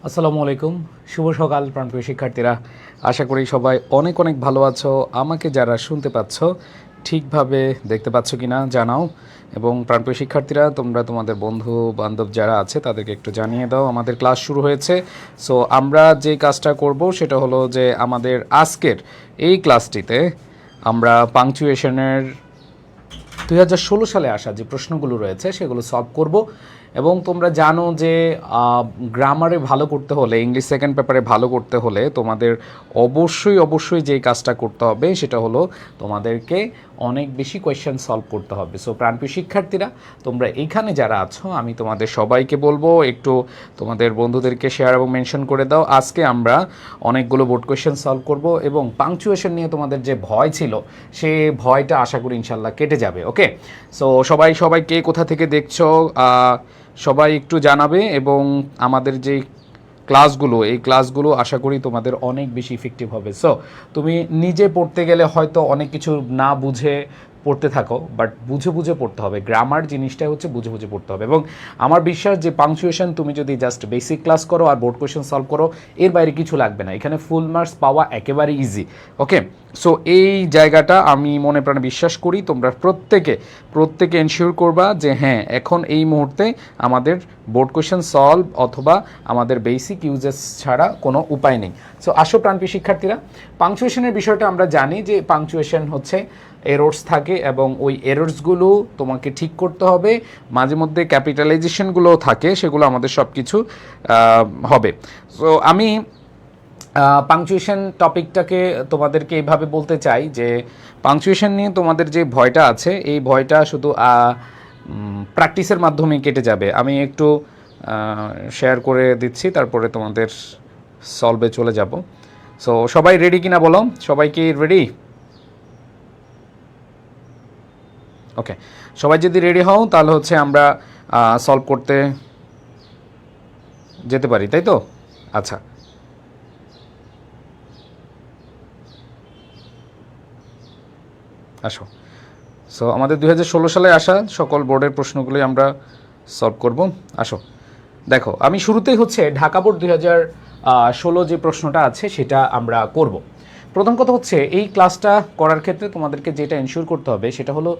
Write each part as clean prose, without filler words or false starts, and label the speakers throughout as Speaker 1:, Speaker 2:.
Speaker 1: আসসালামু আলাইকুম, শুভ সকাল প্রাণপ্রিয় শিক্ষার্থীরা। আশা করি সবাই অনেক অনেক ভালো আছো। আমাকে যারা শুনতে পাচ্ছ ঠিকভাবে দেখতে পাচ্ছ কি না জানাও, এবং প্রাণপ্রিয় শিক্ষার্থীরা তোমরা তোমাদের বন্ধু বান্ধব যারা আছে তাদেরকে একটু জানিয়ে দাও আমাদের ক্লাস শুরু হয়েছে। সো আমরা যে কাজটা করব সেটা হলো যে আমাদের আজকের এই ক্লাসটিতে আমরা পাংচুয়েশনের 2016 সালে আসা যে প্রশ্নগুলো রয়েছে সেগুলো সলভ করব। এবং তোমরা জানো যে গ্রামারে ভালো করতে হলে, ইংলিশ সেকেন্ড পেপারে ভালো করতে হলে তোমাদের অবশ্যই যেই কাজটা করতে হবে সেটা হলো তোমাদেরকে অনেক বেশি কোয়েশ্চেন সলভ করতে হবে। সো প্রাণপ্রিয় শিক্ষার্থীরা, তোমরা এইখানে যারা আছো আমি তোমাদের সবাইকে বলবো একটু তোমাদের বন্ধুদেরকে শেয়ার এবং মেনশন করে দাও। আজকে আমরা অনেকগুলো বোর্ড কোয়েশ্চেন সলভ করব এবং পাংচুয়েশন নিয়ে তোমাদের যে ভয় ছিল সে ভয়টা আশা করি ইনশাল্লাহ কেটে যাবে। ওকে, সো সবাই কে কোথা থেকে দেখছো সবাই একটু জানাবে। এবং আমাদের যে ক্লাসগুলো, এই ক্লাসগুলো আশা করি তোমাদের অনেক বেশি ইফেক্টিভ হবে। সো তুমি নিজে পড়তে গেলে হয়তো অনেক কিছু না বুঝে পড়তে থাকো, বাট বুঝে বুঝে পড়তে হবে। গ্রামার জিনিসটাই হচ্ছে বুঝে বুঝে পড়তে হবে। এবং আমার বিশ্বাস যে পাংচুয়েশন তুমি যদি জাস্ট বেসিক ক্লাস করো আর বোর্ড কোয়েশ্চেন সলভ করো, এর বাইরে কিছু লাগবে না। এখানে ফুল মার্কস পাওয়া একেবারে ইজি। ওকে, সো এই জায়গাটা আমি মনে প্রাণে বিশ্বাস করি তোমরা প্রত্যেকে এনশিওর করবা যে হ্যাঁ, এখন এই মুহূর্তে আমাদের বোর্ড কোয়েশ্চেন সলভ অথবা আমাদের বেসিক ইউজেস ছাড়া কোনো উপায় নেই। সো আসো প্রাণপ্রিয় শিক্ষার্থীরা, পাংচুয়েশনের বিষয়টা আমরা জানি যে পাংচুয়েশন হচ্ছে এরর্স থাকে এবং ওই এরর্সগুলো তোমাকে ঠিক করতে হবে। মাঝে মধ্যে ক্যাপিটালাইজেশনগুলো থাকে, সেগুলো আমাদের সব কিছু হবে। সো আমি পাংচুয়েশন টপিকটাকে তোমাদেরকে এইভাবে বলতে চাই যে পাংচুয়েশন নিয়ে তোমাদের যে ভয়টা আছে এই ভয়টা শুধু প্র্যাকটিসের মাধ্যমে কেটে যাবে। আমি একটু শেয়ার করে দিচ্ছি, তারপরে তোমাদের সলভে চলে যাব। সো সবাই রেডি কিনা বলো, সবাই কি রেডি? ওকে, সবাই যদি রেডি হও তাহলে হচ্ছে আমরা সলভ করতে যেতে পারি, তাই তো? আচ্ছা, আসো। সো আমাদের 2016 সালে আসা সকল বোর্ডের প্রশ্নগুলোই আমরা সলভ করব। আসো, দেখো আমি শুরুতেই হচ্ছে ঢাকা বোর্ড 2016 যে প্রশ্নটা আছে সেটা আমরা করব। প্রথম কথা হচ্ছে এই ক্লাসটা করার ক্ষেত্রে তোমাদেরকে যেটা এনশিওর করতে হবে সেটা হলো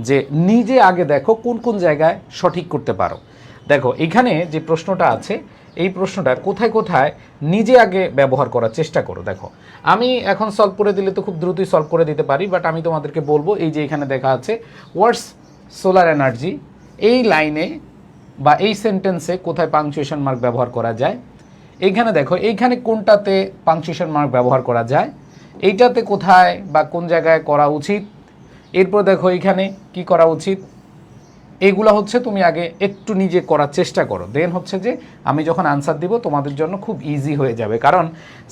Speaker 1: যে নিজে আগে দেখো কোন কোন জায়গায় সঠিক করতে পারো। দেখো এখানে যে প্রশ্নটা আছে এই প্রশ্নটার কোথায় কোথায় নিজে আগে ব্যবহার করার চেষ্টা করো। দেখো আমি এখন সলভ করে দিলে তো খুব দ্রুতই সলভ করে দিতে পারি, বাট আমি তোমাদেরকে বলবো এই যে এখানে দেখা আছে হোয়াটস সোলার এনার্জি, এই লাইনে বা এই সেন্টেন্সে কোথায় পাংচুয়েশন মার্ক ব্যবহার করা যায়। এইখানে দেখো এইখানে কোনটাতে পাংচুয়েশন মার্ক ব্যবহার করা যায়, এইটাতে কোথায় বা কোন জায়গায় করা উচিত। এরপর দেখো এইখানে কি করা উচিত। এইগুলো হচ্ছে তুমি আগে একটু নিজে করার চেষ্টা করো, দেন হচ্ছে যে আমি যখন আনসার দিব তোমাদের জন্য খুব ইজি হয়ে যাবে, কারণ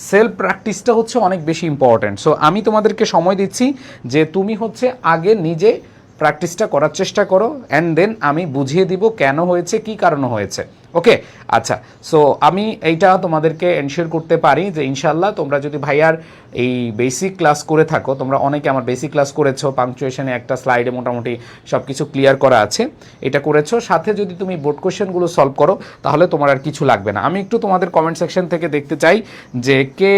Speaker 1: সেলফ প্র্যাকটিসটা হচ্ছে অনেক বেশি ইম্পর্ট্যান্ট। সো আমি তোমাদেরকে সময় দিচ্ছি যে তুমি হচ্ছে আগে নিজে প্র্যাকটিসটা করার চেষ্টা করো, অ্যান্ড দেন আমি বুঝিয়ে দিব কেন হয়েছে, কি কারণে হয়েছে। ওকে, আচ্ছা। সো আমি এইটা তোমাদেরকে এনশিওর করতে পারি যে ইনশাল্লাহ তোমরা যদি ভাইয়ার এই বেসিক ক্লাস করে থাকো, তোমরা অনেকে আমার বেসিক ক্লাস করেছো, পাংচুয়েশনে একটা স্লাইডে মোটামুটি সব কিছু ক্লিয়ার করা আছে, এটা করেছো, সাথে যদি তুমি বোর্ড কোয়েশ্চেনগুলো সলভ করো তাহলে তোমার আর কিছু লাগবে না। আমি একটু তোমাদের কমেন্ট সেকশন থেকে দেখতে চাই যে কে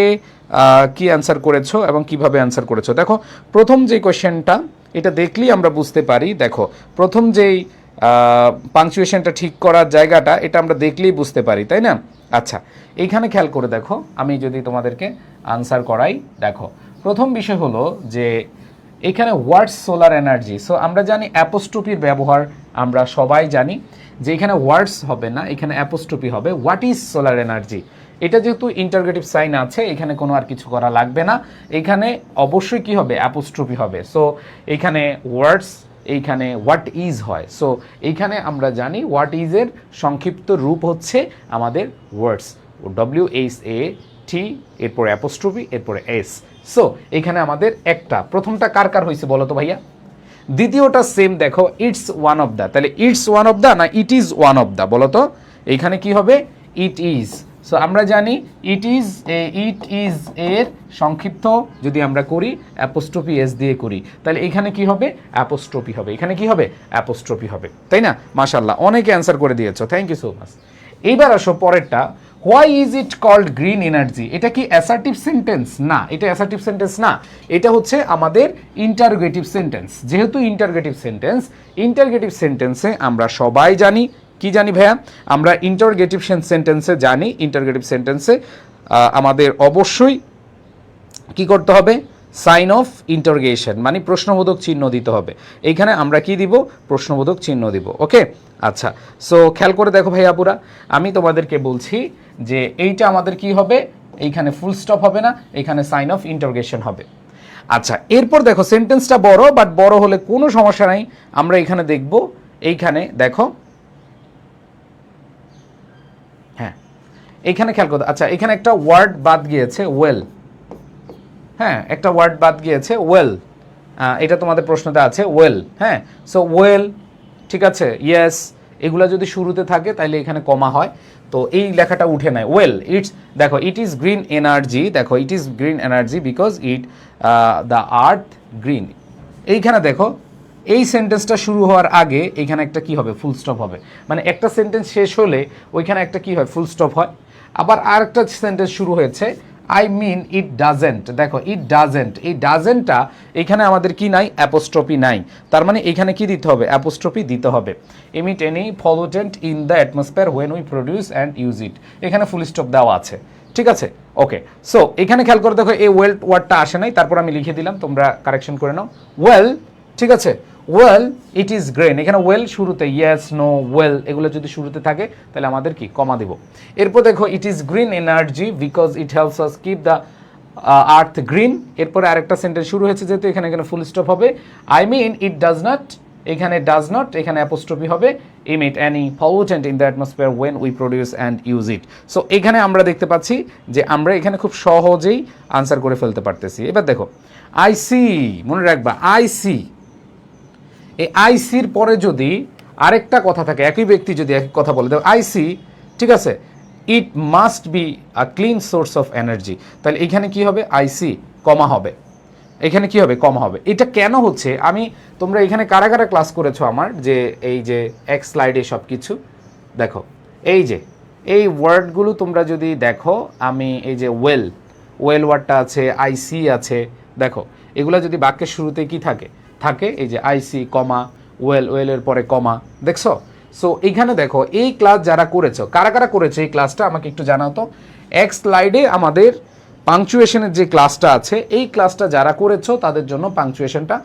Speaker 1: কি অ্যান্সার করেছো এবং কিভাবে অ্যান্সার করেছো। দেখো প্রথম যে কোয়েশ্চেনটা, এটা দেখলেই আমরা বুঝতে পারি। দেখো প্রথম যেই পাংচুয়েশনটা ঠিক করার জায়গাটা, এটা আমরা দেখলেই বুঝতে পারি, তাই না? আচ্ছা, এইখানে খেয়াল করে দেখো, আমি যদি তোমাদেরকে আনসার করাই। দেখো প্রথম বিষয় হলো যে এখানে হোয়াটস সোলার এনার্জি। সো আমরা জানি অ্যাপোস্ট্রোপির ব্যবহার, আমরা সবাই জানি যে এখানে ওয়ার্ডস হবে না, এখানে অ্যাপোস্ট্রোপি হবে। হোয়াট ইজ সোলার এনার্জি, এটা যেহেতু ইন্টারগেটিভ সাইন আছে এখানে কোনো আর কিছু করা লাগবে না, এখানে অবশ্যই কি হবে, অ্যাপোস্ট্রোপি হবে। সো এইখানে ওয়ার্ডস, এইখানে হোয়াট ইজ হয়। সো এইখানে আমরা জানি হোয়াট ইজের সংক্ষিপ্ত রূপ হচ্ছে আমাদের ওয়ার্ডস, WHAT, এরপরে অ্যাপোস্ট্রোফি, এরপরে S। সো এখানে আমাদের একটা প্রথমটা কার কার হয়েছে বলো তো ভাইয়া? দ্বিতীয়টা সেম, দেখো ইটস ওয়ান অফ দ্য, তাহলে ইটস ওয়ান অফ দ্য না it is one of the বলো তো? এইখানে কি হবে, ইট ইজ। সো আমরা জানি ইট ইজ এর সংক্ষিপ্ত যদি আমরা করি অ্যাপোস্ট্রোফি এস দিয়ে করি, তাহলে এখানে কি হবে, অ্যাপোস্ট্রোফি হবে। এখানে কি হবে, অ্যাপোস্ট্রোফি হবে, তাই না? মাশাআল্লাহ, অনেকে অ্যান্সার করে দিয়েছো, থ্যাংক ইউ সো মাচ। এইবার আসো পরেরটা, why is it called green energy, এটা কি অ্যাসার্টিভ সেন্টেন্স? না, এটা অ্যাসার্টিভ সেন্টেন্স না, এটা হচ্ছে আমাদের ইন্টারোগেটিভ সেন্টেন্স। যেহেতু ইন্টারোগেটিভ সেন্টেন্সে আমরা সবাই জানি, কি জানি ভাইয়া, আমরা ইন্টারোগেটিভ সেন্টেন্সে জানি, ইন্টারোগেটিভ সেন্টেন্সে আমাদের অবশ্যই কি করতে হবে, সাইন অফ ইন্টারোগেশন মানে প্রশ্নবোধক চিহ্ন দিতে হবে। এইখানে আমরা কি দিব, প্রশ্নবোধক চিহ্ন দিব। ওকে, আচ্ছা, সো খেয়াল করে দেখো ভাইয়া পুরা, আমি তোমাদেরকে বলছি যে এইটা আমাদের কি হবে, এইখানে ফুল স্টপ হবে না, এখানে সাইন অফ ইন্টারোগেশন হবে। আচ্ছা, এরপর দেখো সেন্টেন্সটা বড়, বাট বড় হলে কোনো সমস্যা নাই, আমরা এখানে দেখব, এইখানে দেখো, হ্যাঁ এইখানে খেয়াল করো। আচ্ছা, এখানে একটা ওয়ার্ড বাদ গিয়েছে, ওয়েল, হ্যাঁ একটা ওয়ার্ড বাদ গিয়েছে, ওয়েল, এটা তোমাদের প্রশ্নতে আছে, ওয়েল, হ্যাঁ, সো ওয়েল, ঠিক আছে, ইয়েস, এগুলা যদি শুরুতে থাকে তাহলে এখানে কমা হয়, তো এই লেখাটা উঠে নেয়, ওয়েল ইটস, দেখো ইট ইজ গ্রিন এনার্জি, দেখো it is green energy because it the earth green. এইখানে দেখো এই সেন্টেন্সটা শুরু হওয়ার আগে এইখানে একটা কি হবে, ফুল স্টপ হবে, মানে একটা সেন্টেন্স শেষ হলে ওইখানে একটা কি হয়, ফুল স্টপ হয়। আবার আরেকটা সেন্টেন্স শুরু হয়েছে, আই মিন ইট ডাজেন্ট, দেখো ইট ডাজেন্ট, এই ডাজেন্টটা এখানে আমাদের কি নাই, অ্যাপোস্ট্রফি নাই, তার মানে এখানে কি দিতে হবে, অ্যাপোস্ট্রফি দিতে হবে। Emit any pollutant in the atmosphere when we produce and use ইট, এখানে ফুল স্টপ দেওয়া আছে, ঠিক আছে, ওকে। সো এখানে খেয়াল করে দেখো এই ওয়েল ওয়ার্ডটা আসে নাই, তারপর আমি লিখে দিলাম, তোমরা কারেকশন করে নাও, ওয়েল, ঠিক আছে, ওয়েল ইট ইজ গ্রেন, এখানে ওয়েল শুরুতে, ইয়েস, নো, ওয়েল এগুলো যদি শুরুতে থাকে তাহলে আমাদের কি, কমা দিব। এরপর দেখো it is green energy because it helps us keep the earth green, এরপরে আরেকটা সেন্টেন্স শুরু হয়েছে যেহেতু এখানে ফুল স্টপ হবে, I mean it does not, এখানে ডাজ নট, এখানে অ্যাপোস্ট্রফি হবে, emit any pollutant in the atmosphere when we produce and use it. So এখানে আমরা দেখতে পাচ্ছি যে আমরা এখানে খুব সহজেই আনসার করে ফেলতে পারতেছি। এবার দেখো আই সি, মনে রাখবা আই সি, এই আইসির পরে যদি আরেকটা কথা থাকে, একই ব্যক্তি যদি এক কথা বলে দেয় আইসি, ঠিক আছে, ইট must be a clean source of energy, তাহলে এখানে কি হবে, আইসি কমা হবে, এখানে কি হবে, কমা হবে। এটা কেন হচ্ছে, আমি, তোমরা এখানে কারা কারা ক্লাস করেছো আমার, যে এই যে এক স্লাইডে সব কিছু দেখো, এই যে এই ওয়ার্ডগুলো তোমরা যদি দেখো, আমি এই যে ওয়েল, ওয়েল ওয়ার্ডটা আছে, আইসি আছে, দেখো এগুলো যদি বাক্যের শুরুতে কি থাকে, থাকে এই যে আইসি কমা ওয়েল, ওয়েলের পরে কমা, দেখছো। সো এইখানে দেখো এই ক্লাস যারা করেছো, কারা কারা করেছো এই ক্লাসটা আমাকে একটু জানাও তো। এক স্লাইডে আমাদের পাংচুয়েশনের যে ক্লাসটা আছে, এই ক্লাসটা যারা করেছো তাদের জন্য পাংচুয়েশনটা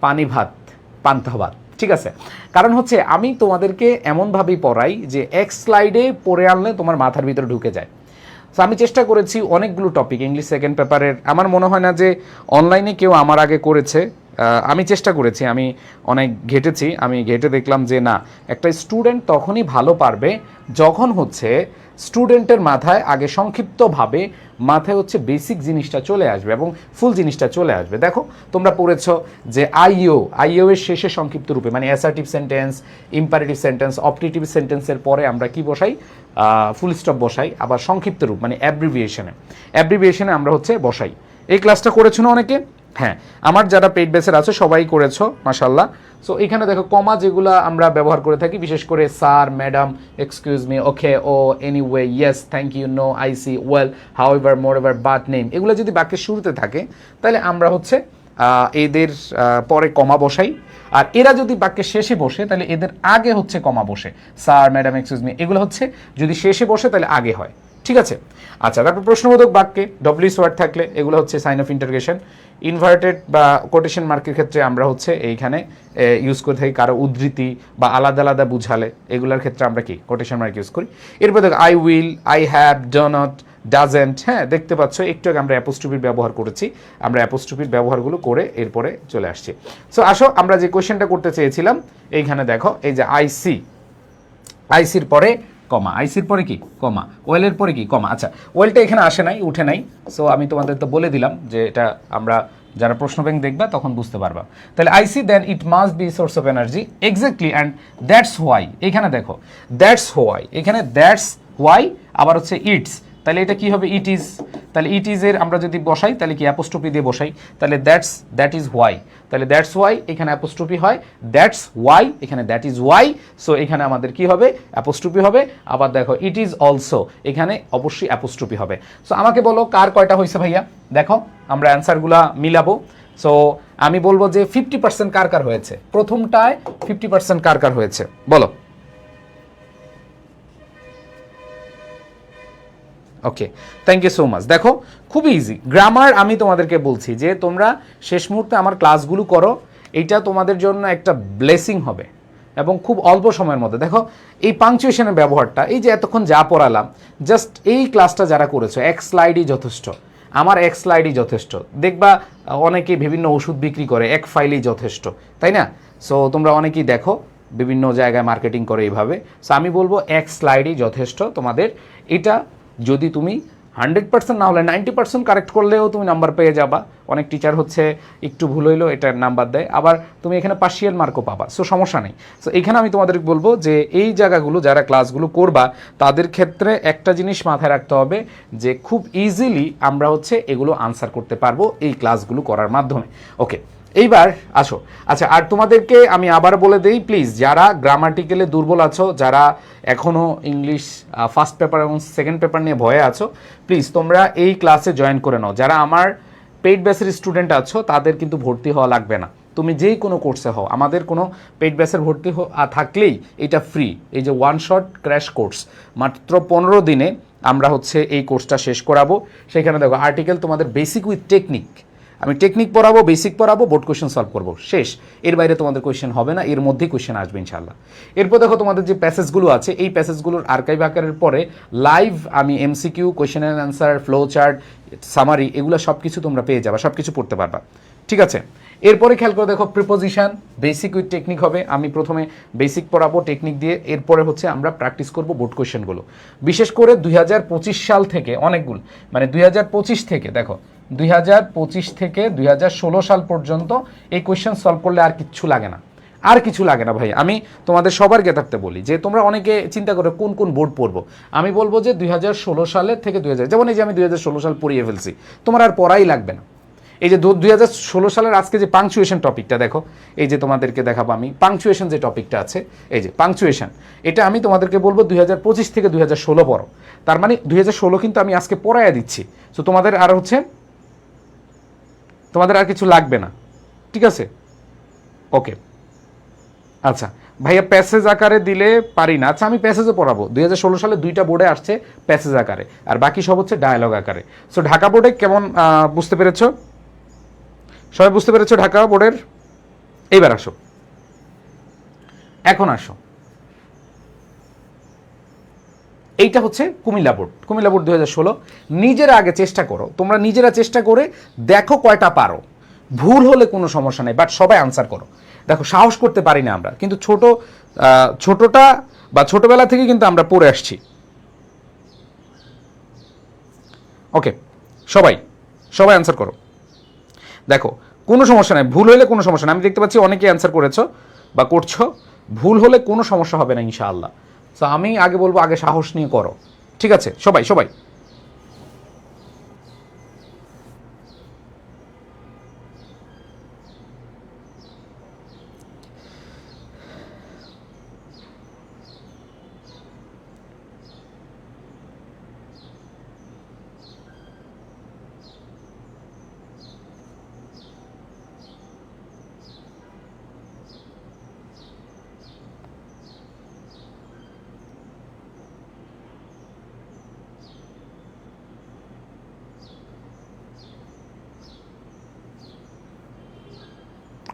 Speaker 1: পানি ভাত, পান্তা ভাত, ঠিক আছে। কারণ হচ্ছে আমি তোমাদেরকে এমনভাবেই পড়াই যে এক স্লাইডে পড়ে আনলে তোমার মাথার ভিতরে ঢুকে যায়। সো আমি চেষ্টা করেছি অনেকগুলো টপিক, ইংলিশ সেকেন্ড পেপারের, আমার মনে হয় না যে অনলাইনে কেউ আমার আগে করেছে, আমি চেষ্টা করেছি, আমি অনেক ঘেটেছি, আমি ঘেটে দেখলাম যে না, একটা স্টুডেন্ট তখনই ভালো পারবে যখন হচ্ছে স্টুডেন্টের মাথায় আগে সংক্ষিপ্তভাবে মাথায় হচ্ছে বেসিক জিনিসটা চলে আসবে এবং ফুল জিনিসটা চলে আসবে। দেখো তোমরা পড়েছো যে আইও এর শেষে সংক্ষিপ্ত রূপে, মানে assertive sentence, imperative sentence, optative সেন্টেন্সের পরে আমরা কি বসাই, ফুল স্টপ বসাই, আবার সংক্ষিপ্ত রূপ মানে অ্যাব্রিভিয়েশনে আমরা হচ্ছে বসাই। এই ক্লাসটা করেছো না অনেকে? হ্যাঁ, আমার যারা পেইড বেসের আছে সবাই করেছো মাশাআল্লাহ। সো এখানে দেখো কমা যেগুলো আমরা ব্যবহার করে থাকি, বিশেষ করে sir, madam, excuse me, okay, oh, anyway, yes, thank you, no, I see, well, however, moreover, but, name, এগুলো যদি বাক্যের শুরুতে থাকে তাহলে আমরা হচ্ছে এদের পরে কমা বসাই, আর এরা যদি বাক্যের শেষে বসে তাহলে এদের আগে হচ্ছে কমা বসে। স্যার, ম্যাডাম, এক্সকিউজ মি এগুলো হচ্ছে যদি শেষে বসে তাহলে আগে হয়, ঠিক আছে। আচ্ছা, তারপর প্রশ্নবোধক বাক্যে ডব্লিউএস ওয়ার্ড থাকলে এগুলো হচ্ছে সাইন অফ ইন্টারোগেশন। ইনভার্টেড বা কোটেশন মার্কের ক্ষেত্রে আমরা হচ্ছে এইখানে ইউজ করে থাকি কারো উদ্ধৃতি বা আলাদা আলাদা বুঝালে, এগুলোর ক্ষেত্রে আমরা কি কোটেশন মার্ক ইউজ করি। এরপর দেখো I will, I have, do not, doesn't, হ্যাঁ দেখতে পাচ্ছ একটু আগে আমরা অ্যাপোস্ট্রফির ব্যবহার করেছি, আমরা অ্যাপোস্ট্রফির ব্যবহারগুলো করে এরপরে চলে আসছি। সো আসো আমরা যে কোয়েশ্চেনটা করতে চেয়েছিলাম, এইখানে দেখো এই যে আইসি, আইসির পরে কমা, আইসির পরে কি কমা, ওয়েলের পরে কি কমা। আচ্ছা, ওয়েলটা এখানে আসে নাই, উঠে নাই, সো আমি তোমাদের তো বলে দিলাম যে এটা আমরা যারা প্রশ্ন ব্যাংক দেখবা তখন বুঝতে পারবা। তাহলে I see then it must be source of energy, exactly, and that's why, এখানে দেখো দ্যাটস হোয়াই, এখানে দ্যাটস হোয়াই, আবার হচ্ছে ইটস, তাহলে এটা কি হবে, ইট ইজ, তাহলে ইট ইজ এর আমরা যদি বসাই তাহলে কি অ্যাপোস্ট্রফি দিয়ে বসাই, তাহলে দ্যাট ইজ ওয়াই, তাহলে দ্যাটস ওয়াই এখানে অ্যাপোস্ট্রফি হয়, দ্যাটস ওয়াই এখানে দ্যাট ইজ ওয়াই, সো এখানে আমাদের কি হবে অ্যাপোস্ট্রফি হবে। আবার দেখো ইট ইজ অলসো এখানে অবশ্যই অ্যাপোস্ট্রফি হবে। সো আমাকে বলো কার কয়টা হয়েছে ভাইয়া, দেখো আমরা অ্যান্সারগুলা মিলাবো। সো আমি বলবো যে 50% কার কার হয়েছে, প্রথমটায় 50% কার কার হয়েছে বলো। ওকে, থ্যাংক ইউ সো মাচ। দেখো খুবই ইজি গ্রামার, আমি তোমাদেরকে বলছি যে তোমরা শেষ মুহূর্তে আমার ক্লাসগুলো করো, এইটা তোমাদের জন্য একটা ব্লেসিং হবে এবং খুব অল্প সময়ের মধ্যে। দেখো এই পাংচুয়েশনের ব্যবহারটা, এই যে এতক্ষণ যা পড়ালাম, জাস্ট এই ক্লাসটা যারা করেছো এক স্লাইডই যথেষ্ট, আমার এক স্লাইডই যথেষ্ট। দেখবা অনেকে বিভিন্ন ওষুধ বিক্রি করে, এক ফাইলেই যথেষ্ট, তাই না? সো তোমরা অনেকেই দেখো বিভিন্ন জায়গায় মার্কেটিং করে এইভাবে। সো আমি বলবো এক স্লাইডই যথেষ্ট তোমাদের। এটা যদি তুমি 100% না হলে 90% কারেক্ট করলেও তুমি নাম্বার পেয়ে যাবা। অনেক টিচার হচ্ছে একটু ভুল হইলেও এটা নাম্বার দেয়, আবার তুমি এখানে পার্শিয়াল মার্কও পাবা, সো সমস্যা নেই। সো এখানে আমি তোমাদের বলবো যে এই জায়গাগুলো যারা ক্লাসগুলো করবা তাদের ক্ষেত্রে একটা জিনিস মাথায় রাখতে হবে যে খুব ইজিলি আমরা হচ্ছে এগুলো আনসার করতে পারবো এই ক্লাসগুলো করার মাধ্যমে। ওকে, এইবার আসো। আচ্ছা, আর তোমাদেরকে আমি আবার বলে দেই প্লিজ, যারা গ্রামাটিক্যালে দুর্বল আছো, যারা এখনও ইংলিশ ফার্স্ট পেপার এবং সেকেন্ড পেপার নিয়ে ভয়ে আছো, প্লিজ তোমরা এই ক্লাসে জয়েন করে নাও। যারা আমার পেইড ব্যাচের স্টুডেন্ট আছো তাদের কিন্তু ভর্তি হওয়া লাগবে না, তুমি যেই কোনো কোর্সে হও, আমাদের কোনো পেইড ব্যাচের ভর্তি থাকলেই এটা ফ্রি। এই যে ওয়ান শট ক্র্যাশ কোর্স, মাত্র 15 দিনে আমরা হচ্ছে এই কোর্সটা শেষ করাবো। সেখানে দেখো আর্টিকেল তোমাদের বেসিক উইথ টেকনিক, আমি টেকনিক পড়াবো, বেসিক পড়াবো, বোর্ড কোয়েশ্চেন সলভ করবো, শেষ। এর বাইরে তোমাদের কোয়েশ্চেন হবে না, এর মধ্যেই কোয়েশ্চেন আসবে ইনশাল্লাহ। এরপর দেখো তোমাদের যে প্যাসেজগুলো আছে, এই প্যাসেজগুলোর আর্কাইভ আকারের পরে লাইভ আমি MCQ, question and answer, flow chart, summary, এগুলো সব কিছু তোমরা পেয়ে যাবে, সব কিছু পড়তে পারবা, ঠিক আছে? এরপরে খেয়াল করে দেখো প্রিপোজিশন বেসিক উইথ টেকনিক হবে। আমি প্রথমে বেসিক পড়াবো টেকনিক দিয়ে, এরপরে হচ্ছে আমরা প্র্যাকটিস করব বোর্ড কোয়েশ্চেনগুলো। বিশেষ করে 2025 সাল থেকে অনেকগুলো, মানে 2025 থেকে দেখো 2025 থেকে 2016 সাল পর্যন্ত এই কোয়েশ্চেন সলভ করলে আর কিচ্ছু লাগে না, আর কিছু লাগে না ভাই। আমি তোমাদের সবার জ্ঞাতার্থে বলি যে তোমরা অনেকে চিন্তা করো কোন কোন বোর্ড পড়বো, আমি বলবো যে 2016 সালের থেকে 2000, যেমন এই যে আমি 2016 সাল পড়িয়ে ফেলছি, তোমার আর পড়াই লাগবে না। এই যে 2016 সালের আজকে যে পাংচুয়েশন টপিকটা দেখো, এই যে তোমাদেরকে দেখাবো আমি পাংচুয়েশন যে টপিকটা আছে, এই যে পাংচুয়েশন, এটা আমি তোমাদেরকে বলবো 2025 থেকে 2016 পড়ো। তার মানে 2016 কিন্তু আমি আজকে পড়াইয়া দিচ্ছি। তো তোমাদের আর হচ্ছে তোমাদের আর কিছু লাগবে না, ঠিক আছে? ওকে, আচ্ছা ভাইয়া প্যাসেজ আকারে দিলে পারি না। আচ্ছা আমি প্যাসেজও পড়াবো, 2016 সালে 2টা বোর্ডে আসছে প্যাসেজ আকারে, আর বাকি সব হচ্ছে ডায়ালগ আকারে। সো ঢাকা বোর্ডে কেমন বুঝতে পেরেছো? সবাই বুঝতে পেরেছো ঢাকা বোর্ডের? এইবার আসো, এখন আসো, এইটা হচ্ছে কুমিল্লা বোর্ড। কুমিল্লা বোর্ড 2016। নিজেরা আগে চেষ্টা করো, তোমরা নিজেরা চেষ্টা করে দেখো কয়টা পারো। ভুল হলে কোনো সমস্যা নেই, বাট সবাই আনসার করো। দেখো সাহস করতে পারি না আমরা, কিন্তু ছোটটা বা ছোটবেলা থেকে কিন্তু আমরা পড়ে আসছি। ওকে, সবাই সবাই আনসার করো। দেখো কোনো সমস্যা নেই, ভুল হলে কোনো সমস্যা নেই। আমি দেখতে পাচ্ছি অনেকেই অ্যান্সার করেছো বা করছো, ভুল হলে কোনো সমস্যা হবে না ইনশাআল্লাহ। সো আমি আগে বলবো আগে সাহস নিয়ে করো, ঠিক আছে? সবাই সবাই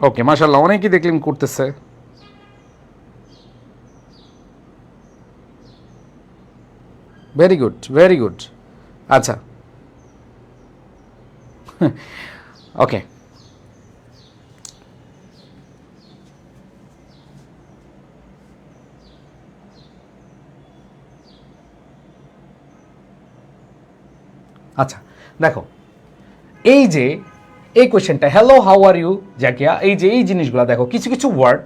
Speaker 1: ওকে, মাশাআল্লাহ অনেকেই দেখলেন করতেছে। Very good, very good. আচ্ছা ওকে, আচ্ছা দেখো এই যে এই কোয়েশ্চেনটা, hello how are you Zakia, এই যে এই জিনিসগুলো দেখো, কিছু কিছু ওয়ার্ড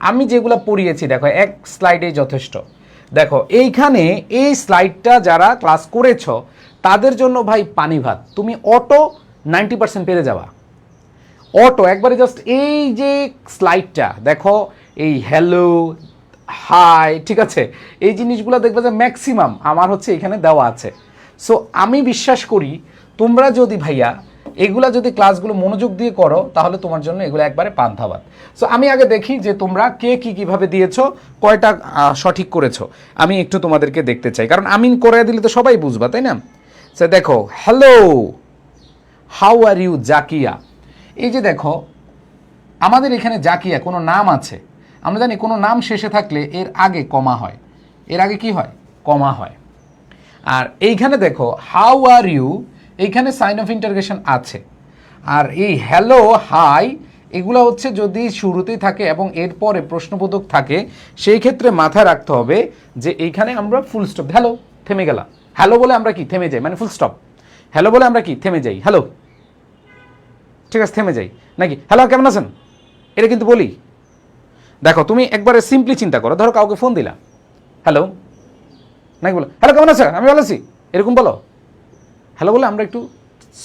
Speaker 1: আমি যেগুলো পড়িয়েছি দেখো এক স্লাইডে যথেষ্ট। দেখো এইখানে এই স্লাইডটা যারা ক্লাস করেছো তাদের জন্য ভাই পানি ভাত, তুমি অটো 90% পেরে যাবা। অটো একবারে জাস্ট এই যে স্লাইডটা দেখো, এই হ্যালো হাই, ঠিক আছে, এই জিনিসগুলো দেখবে যে ম্যাক্সিমাম আমার হচ্ছে এখানে দেওয়া আছে। সো আমি বিশ্বাস করি তোমরা যদি ভাইয়া এগুলা যদি ক্লাসগুলো মনোযোগ দিয়ে করো তাহলে তোমার জন্য এগুলো একবারে পান্থা ভাত। সো আমি আগে দেখি যে তোমরা কে কীভাবে দিয়েছো, কয়টা সঠিক করেছো, আমি একটু তোমাদেরকে দেখতে চাই, কারণ আমি করে দিলে তো সবাই বুঝবা, তাই না? সে দেখো, hello how are you Zakia. এই যে দেখো আমাদের এখানে জাকিয়া কোনো নাম আছে, আমরা জানি কোনো নাম শেষে থাকলে এর আগে কমা হয়, এর আগে কি হয়, কমা হয়। আর এইখানে দেখো হাউ আর ইউ, এইখানে সাইন অফ ইন্টারগেশন আছে। আর এই হ্যালো হাই এগুলো হচ্ছে যদি শুরুতেই থাকে এবং এরপরে প্রশ্নবোধক থাকে, সেই ক্ষেত্রে মাথায় রাখতে হবে যে এইখানে আমরা ফুল স্টপ, হ্যালো থেমে গেলাম, হ্যালো বলে আমরা কি থেমে যাই, মানে ফুল স্টপ, হ্যালো বলে আমরা কি থেমে যাই, হ্যালো, ঠিক আছে থেমে যাই নাকি, হ্যালো কেমন আছেন, এটা কিন্তু বলি। দেখো তুমি একবারে সিম্পলি চিন্তা করো, ধরো কাউকে ফোন দিলা, হ্যালো নাকি বলো হ্যালো কেমন আছে, আমি ভালো আছি, এরকম বলো। হ্যালো বলে আমরা একটু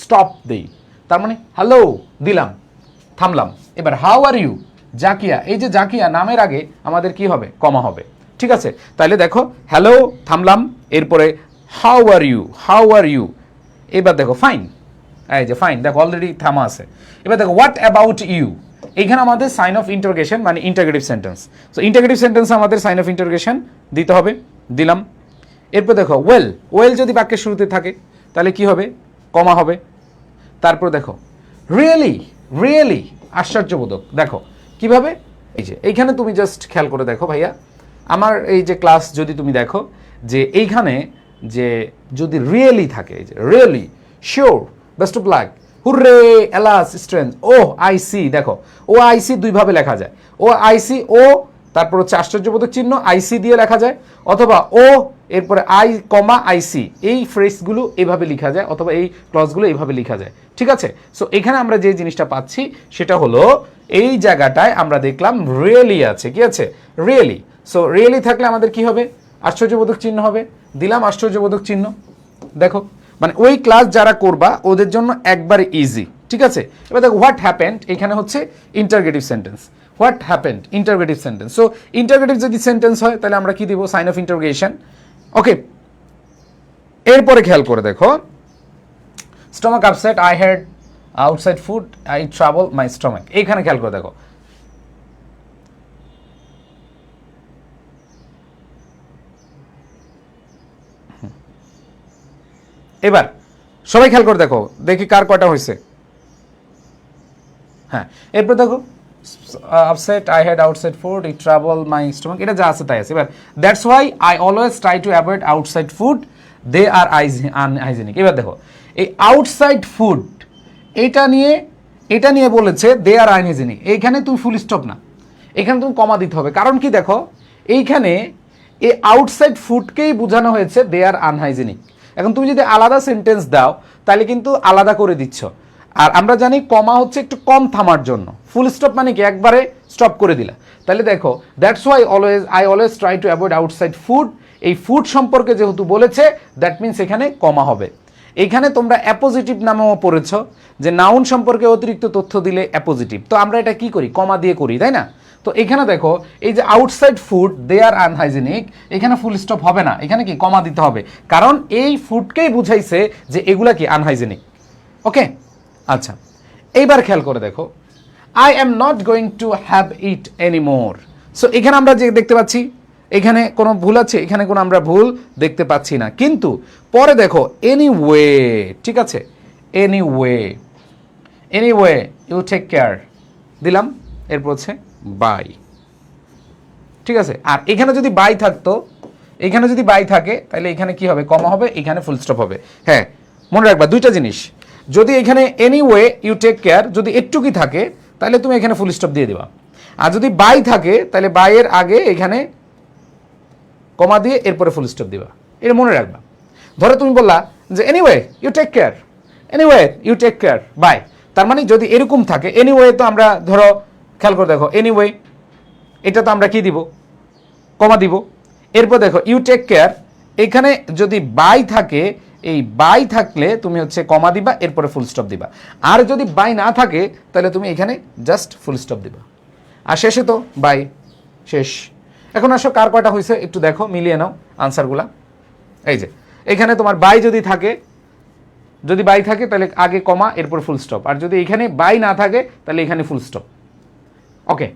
Speaker 1: স্টপ দিই, তার মানে হ্যালো দিলাম, থামলাম। এবার হাউ আর ইউ জাকিয়া, এই যে জাকিয়া নামের আগে আমাদের কি হবে, কমা হবে, ঠিক আছে। তাহলে দেখো হ্যালো থামলাম, এরপরে how are you, how are you, এবার দেখো ফাইন, এই যে ফাইন দেখো অলরেডি থামা আছে। এবার দেখো হোয়াট অ্যাবাউট ইউ, এইখানে আমাদের সাইন অফ ইন্টারোগেশন মানে interrogative sentence. So interrogative sentence আমাদের সাইন অফ ইন্টারোগেশন দিতে হবে, দিলাম। এরপর দেখো ওয়েল, ওয়েল যদি বাক্যের শুরুতে থাকে তাহলে কি হবে, কমা হবে। তারপর দেখো রিয়েলি, রিয়েলি আশ্চর্যবোধক, দেখো কিভাবে, এই যে এইখানে তুমি জাস্ট খেয়াল করে দেখো ভাইয়া, আমার এই যে ক্লাস যদি তুমি দেখো যে এইখানে যে যদি রিয়েলি থাকে, এই যে really, sure, best of luck, hurray, alas, strange, oh I see, দেখো ও আইসি দুইভাবে লেখা যায়, ও আইসি ও তারপর হচ্ছে আশ্চর্যবোধক চিহ্ন আইসি দিয়ে লেখা যায়, অথবা ও এরপরে আই কমা আইসি, এই ফ্রেজগুলো এইভাবে লেখা যায়, অথবা এই ক্লজগুলো এইভাবে লেখা যায়, ঠিক আছে। সো এখানে আমরা যে জিনিসটা পাচ্ছি সেটা হলো এই জায়গাটায় আমরা দেখলাম রিয়েলি আছে, কি আছে, রিয়েলি। সো রিয়েলি থাকলে আমাদের কি হবে, আশ্চর্যবোধক চিহ্ন হবে, দিলাম আশ্চর্যবোধক চিহ্ন। দেখো মানে ওই ক্লাস যারা করবা ওদের জন্য একবারে ইজি, ঠিক আছে। এবার দেখো হোয়াট হ্যাপেন্ড, এখানে হচ্ছে interrogative sentence, what happened interrogative sentence. So interrogative যদি সেন্টেন্স হয় তাহলে আমরা কি দিব, সাইন অফ ইন্টারগেশন, ওকে। এরপরে খেয়াল করে দেখো stomach upset, I had outside food, I travel my stomach, এইখানে খেয়াল করে দেখো এবার সবাই খেয়াল করে দেখো, দেখি কার কয়টা হয়েছে। হ্যাঁ এরপর দেখো upset, I had outside food, it travel my stomach, এটা যা আছে তাই আছে। এবার that's why I always try to avoid outside food, they are unhygienic. এবার দেখো এই আউটসাইড ফুড এটা নিয়ে বলেছে দে আর আনহাইজেনিক, এইখানে তুমি ফুল স্টপ না, এখানে তুমি কমা দিতে হবে, কারণ কি দেখো এইখানে এই আউটসাইড ফুডকেই বোঝানো হয়েছে দে আর আনহাইজেনিক। এখন তুমি যদি আলাদা সেন্টেন্স দাও তাহলে কিন্তু আলাদা করে দিচ্ছ, আর আমরা জানি কমা হচ্ছে একটু কম থামার জন্য, ফুল স্টপ মানে কি একবারে স্টপ করে দিলা। তাহলে দেখো that's why I always try to avoid outside food, এই ফুড সম্পর্কে যেহেতু বলেছে দ্যাট মিনস এখানে কমা হবে। এইখানে তোমরা অ্যাপোজিটিভ নামেও পড়েছো যে নাউন সম্পর্কে অতিরিক্ত তথ্য দিলে অ্যাপোজিটিভ, তো আমরা এটা কি করি, কমা দিয়ে করি, তাই না। তো এখানে দেখো এই যে outside food they are unhygienic, এখানে ফুল স্টপ হবে না, এখানে কি কমা দিতে হবে, কারণ এই ফুডকেই বুঝাইছে যে এগুলা কি আনহাইজেনিক, ওকে। আচ্ছা এইবার খেয়াল করে দেখো I am not going to have it anymore. So এখানে আমরা যে দেখতে পাচ্ছি এখানে কোনো ভুল আছে, এখানে কোনো আমরা ভুল দেখতে পাচ্ছি না, কিন্তু পরে দেখো এনিওয়ে, ঠিক আছে, anyway, anyway you take care দিলাম, এরপর হচ্ছে বাই, ঠিক আছে। আর এখানে যদি বাই থাকতো, এখানে যদি বাই থাকে তাহলে এখানে কি হবে, কমা হবে, এখানে ফুল স্টপ হবে। হ্যাঁ মনে রাখবা দুইটা জিনিস, যদি এখানে এনিওয়ে ইউ টেক কেয়ার যদি একটুকি থাকে তাহলে তুমি এখানে ফুল স্টপ দিয়ে দিবা, আর যদি বাই থাকে তাহলে বাইয়ের আগে এখানে কমা দিয়ে এরপরে ফুল স্টপ দিবা, এটা মনে রাখবা। ধরো তুমি বললা যে anyway you take care, anyway you take care bye, তার মানে যদি এরকম থাকে এনিওয়ে তো আমরা ধরো খেয়াল করে দেখো এনিওয়ে এটা তো আমরা কি দিব, কমা দিব। এরপর দেখো ইউ টেক কেয়ার, এখানে যদি বাই থাকে এই বাই থাকলে তুমি হচ্ছে কমা দিবা, এরপরে ফুল স্টপ দিবা। আর যদি বাই না থাকে তাহলে তুমি এখানে জাস্ট ফুল স্টপ দিবা। আর শেষে তো বাই, শেষ। এখন আসো কার কয়টা হয়েছে একটু দেখো, মিলিয়ে নাও আনসারগুলা। এই যে এখানে তোমার বাই যদি থাকে, যদি বাই থাকে তাহলে আগে কমা এরপর ফুল স্টপ, আর যদি এখানে বাই না থাকে তাহলে এখানে ফুল স্টপ। ওকে,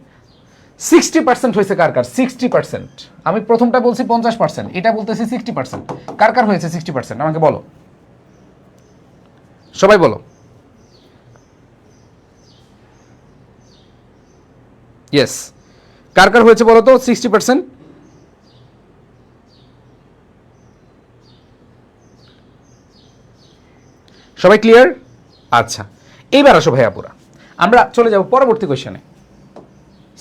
Speaker 1: 60% হয়েছে কার কার? 60%। আমি প্রথমটা বলছি 50%, এটা বলতেছি 60%। কার কার হয়েছে 60% আমাকে বলো, সবাই বলো। ইয়েস, কার কার হয়েছে বলো তো 60%? সবাই ক্লিয়ার? আচ্ছা, এইবার আসো ভাইয়াপুরা, আমরা চলে যাব পরবর্তী কোয়েশ্চেনে।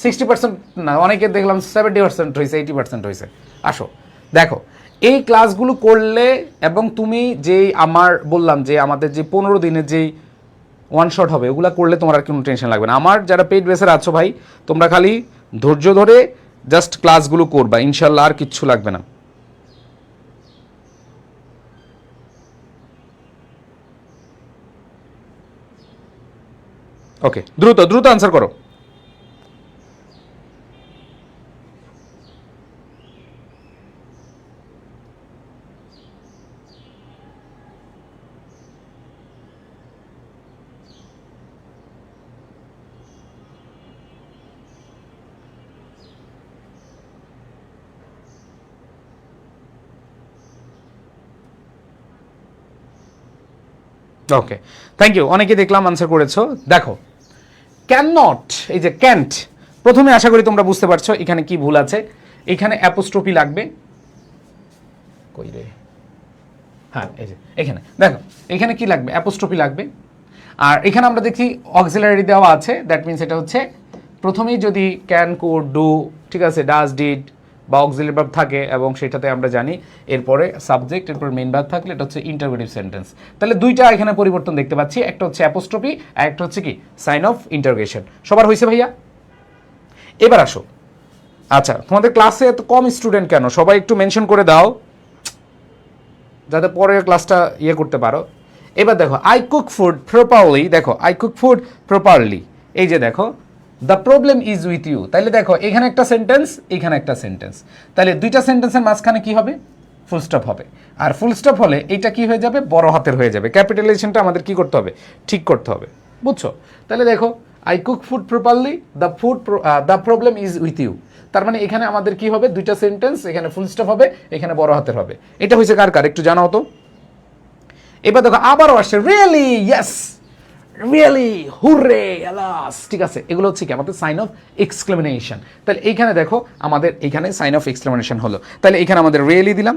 Speaker 1: 60% না, অনেকে দেখলাম 70% হয়েছে, 80% হয়েছে। আসো দেখো, এই ক্লাসগুলো করলে এবং তুমি যেই আমার বললাম যে আমাদের যে 15 দিনের যেই ওয়ান শট হবে ওগুলো করলে তোমার আর কোনো টেনশন লাগবে না। আমার যারা পেইড বেসের আছো ভাই, তোমরা খালি ধৈর্য ধরে জাস্ট ক্লাসগুলো করবা, ইনশাল্লাহ আর কিচ্ছু লাগবে না। ওকে, দ্রুত দ্রুত আনসার করো। ওকে, থ্যাংক ইউ, অনেকে দেখলাম আনসার করেছো। দেখো, ক্যান নট, এই যে ক্যান্ট, প্রথমে আশা করি তোমরা বুঝতে পারছো এখানে কি ভুল আছে। এখানে অ্যাপোস্ট্রফি লাগবে, কই রে, হ্যাঁ এই যে এখানে দেখো, এখানে কি লাগবে? অ্যাপোস্ট্রফি লাগবে। আর এখানে আমরা দেখি অক্সিলারি দেওয়া আছে, দ্যাট মিনস এটা হচ্ছে প্রথমেই যদি ক্যান, কুড, ডু, ঠিক আছে, ডাজ, ডিড বা অক্সিলারি ভার্ব থাকে এবং সেটাতে আমরা জানি এরপরে সাবজেক্ট, এরপর মেইন ভার্ব থাকলে এটা হচ্ছে ইন্টারোগেটিভ সেন্টেন্স। তাহলে দুইটা এখানে পরিবর্তন দেখতে পাচ্ছি, একটা হচ্ছে অ্যাপোস্ট্রফি আর একটা হচ্ছে কি সাইন অফ ইন্টারোগেশন। সবার হয়েছে ভাইয়া? এবার আসো, আচ্ছা তোমাদের ক্লাসে এত কম স্টুডেন্ট কেন? সবাই একটু মেনশন করে দাও যাতে পরের ক্লাসটা ইয়ে করতে পারো। এবার দেখো, আই কুক ফুড প্রপারলি, দেখো আই কুক ফুড প্রপারলি, এই যে দেখো the problem is with you. তাহলে দেখো এখানে একটা সেন্টেন্স, এখানে একটা সেন্টেন্স, তাহলে দুইটা সেন্টেন্সের মাঝখানে কি হবে? ফুল স্টপ হবে। আর ফুল স্টপ হলে এইটা কি হয়ে যাবে? বড় হাতের হয়ে যাবে। ক্যাপিটালাইজেশনটা আমাদের কি করতে হবে? ঠিক করতে হবে, বুঝছো? তাহলে দেখো, I cook food properly, the problem is with you. তার মানে এখানে আমাদের কি হবে? দুইটা সেন্টেন্স, এখানে ফুল স্টপ হবে, এখানে বড় হাতের হবে। এটা হয়েছে কার কার একটু জানাও তো। এবার দেখো আবারও আসছে, রিয়েলি, ইয়েস, রিয়েলি, হুররে, আলাস, ঠিক আছে, এগুলো হচ্ছে কি আমাদের সাইন অফ এক্সক্লেমেশন। তাহলে এইখানে দেখো আমাদের এইখানে সাইন অফ এক্সক্লেমেশন হলো, তাহলে এখানে আমাদের রিয়েলি দিলাম,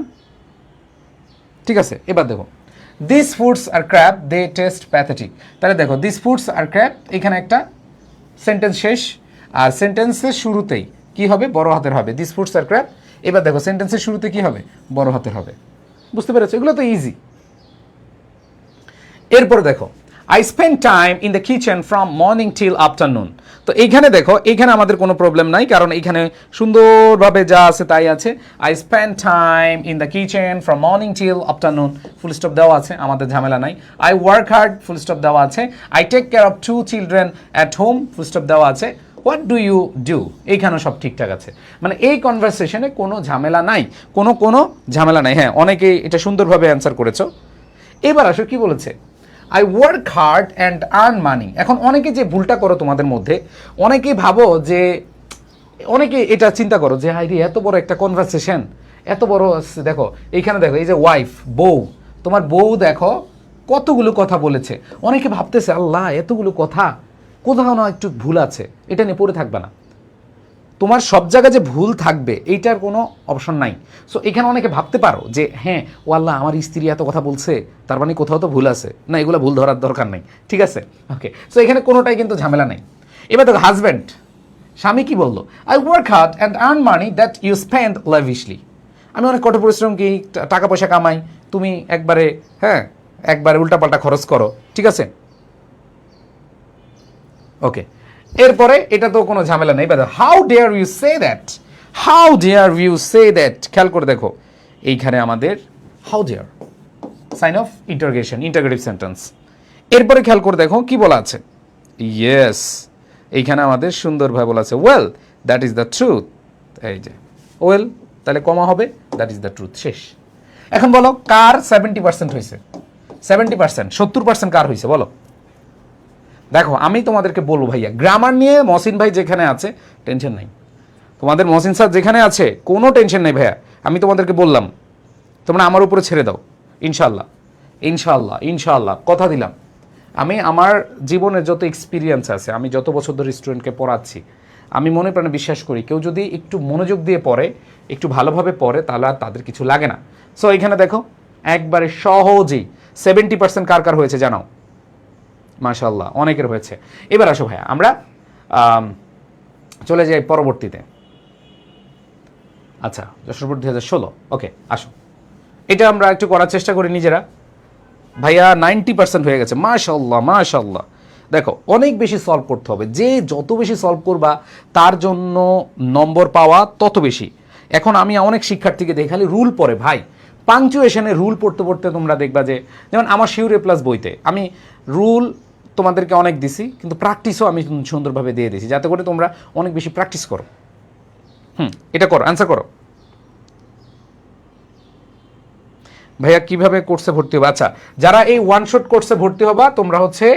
Speaker 1: ঠিক আছে। এবার দেখো, this foods are crab, they taste pathetic. তাহলে দেখো দিস ফুডস আর ক্র্যাব, এখানে একটা সেন্টেন্স শেষ, আর সেন্টেন্সের শুরুতেই কি হবে? বড় হাতের হবে, দিস ফুডস আর ক্র্যাব। এবার দেখো সেন্টেন্সের শুরুতে কি হবে? বড় হাতের হবে। বুঝতে পেরেছো? এগুলো তো ইজি। এরপরে দেখো, I spend time in the kitchen from morning till afternoon. তো এইখানে দেখো, এইখানে আমাদের কোনো প্রবলেম নাই, কারণ এইখানে সুন্দরভাবে যা আছে তাই আছে। I spend time in the kitchen from morning till afternoon, full stop দেওয়া আছে, আমাদের ঝামেলা নাই। I work hard, full stop দেওয়া আছে। I take care of 2 children at home, full stop দেওয়া আছে। হোয়াট ডু ইউ ডু, এইখানেও সব ঠিকঠাক আছে। মানে এই কনভারসেশনে কোনো ঝামেলা নাই, কোনো ঝামেলা নাই। হ্যাঁ, অনেকেই এটা সুন্দরভাবে অ্যান্সার করেছো। এবার আসো কি বলেছে, I work hard and earn মানি। এখন অনেকে যে ভুলটা করো তোমাদের মধ্যে, অনেকেই ভাবো যে, অনেকে এটা চিন্তা করো যে হাই রে এত বড় একটা কনভারসেশন, এত বড়, দেখো এইখানে দেখো এই যে ওয়াইফ, বউ, তোমার বউ দেখো কতগুলো কথা বলেছে। অনেকে ভাবতেছে আল্লাহ এতগুলো কথা, কোথাও না একটু ভুল আছে, এটা নিয়ে পড়ে থাকবে না। তোমার সব জায়গায় যে ভুল থাকবে এইটার কোনো অপশন নাই। সো এখানে অনেকে ভাবতে পারো যে হ্যাঁ ও আল্লাহ আমার স্ত্রী এত কথা বলছে, তার মানে কোথাও তো ভুল আছে, না এগুলো ভুল ধরার দরকার নেই, ঠিক আছে। ওকে, সো এখানে কোনোটাই কিন্তু ঝামেলা নেই। এবার দেখো হাজব্যান্ড, স্বামী কি বললো, I work hard and earn money that you spend lavishly. আমি অনেক কঠোর পরিশ্রম কি টাকা পয়সা কামাই, তুমি একবারে হ্যাঁ একবারে উল্টাপাল্টা খরচ করো, ঠিক আছে। ওকে, এরপরে এটা তো কোনো ঝামেলা নেই। How dare you say that, how dare you say that, খেয়াল করে দেখো এইখানে আমাদের how dare, sign of interrogation, interrogative sentence. এরপরে খেয়াল করে দেখো কি বলা আছে, ইয়েস, এইখানে আমাদের সুন্দরভাবে বলা আছে well that is the truth. এই যে ওয়েল, তাহলে কমা হবে দ্যাট ইজ দ্য ট্রুথ, শেষ। এখন বলো কার 70% হয়েছে? 70%, 70% কার হয়েছে বলো? দেখো আমি তোমাদেরকে বলবো ভাইয়া, গ্রামার নিয়ে মহসিন ভাই যেখানে আছে টেনশন নাই, তোমাদের মহসিন স্যার যেখানে আছে কোনো টেনশন নেই ভাইয়া। আমি তোমাদেরকে বললাম তোমরা আমার উপরে ছেড়ে দাও, ইনশাল্লাহ ইনশাল্লাহ ইনশাল্লাহ কথা দিলাম। আমি আমার জীবনের যত এক্সপিরিয়েন্স আছে, আমি যত বছর ধরে স্টুডেন্টকে পড়াচ্ছি, আমি মনে প্রাণে বিশ্বাস করি কেউ যদি একটু মনোযোগ দিয়ে পড়ে, একটু ভালোভাবে পড়ে, তাহলে আর তাদের কিছু লাগে না। সো এখানে দেখো একবারে সহজেই 70% কার কার হয়েছে জানাও? মাশাআল্লাহ, অনেকের হয়েছে। এবার আসো ভাইয়া আমরা চলে যাই পরবর্তীতে। আচ্ছা, যশোর বোর্ড 2016, ওকে আসো, এটা আমরা একটু করার চেষ্টা করি নিজেরা। ভাইয়া 90% হয়ে গেছে, মাশাআল্লাহ মাশাআল্লাহ। দেখো অনেক বেশি সলভ করতে হবে, যে যত বেশি সলভ করবা তার জন্য নম্বর পাওয়া তত বেশি। এখন আমি অনেক শিক্ষার্থীকে দেখি খালি রুল পড়ে ভাই, পাংচুয়েশনের রুল পড়তে পড়তে তোমরা দেখবা যে, যেমন আমার শিউর A+ বইতে আমি রুল তোমাদেরকে অনেক দিছি, কিন্তু প্র্যাকটিসও আমি সুন্দরভাবে দিয়ে দিয়েছি, যাতে করে তোমরা অনেক বেশি প্র্যাকটিস করো। এটা করো, অ্যান্সার করো ভাইয়া। কিভাবে কোর্সে ভর্তি হবে? আচ্ছা, যারা এই ওয়ান শট কোর্সে ভর্তি হবা তোমরা হচ্ছে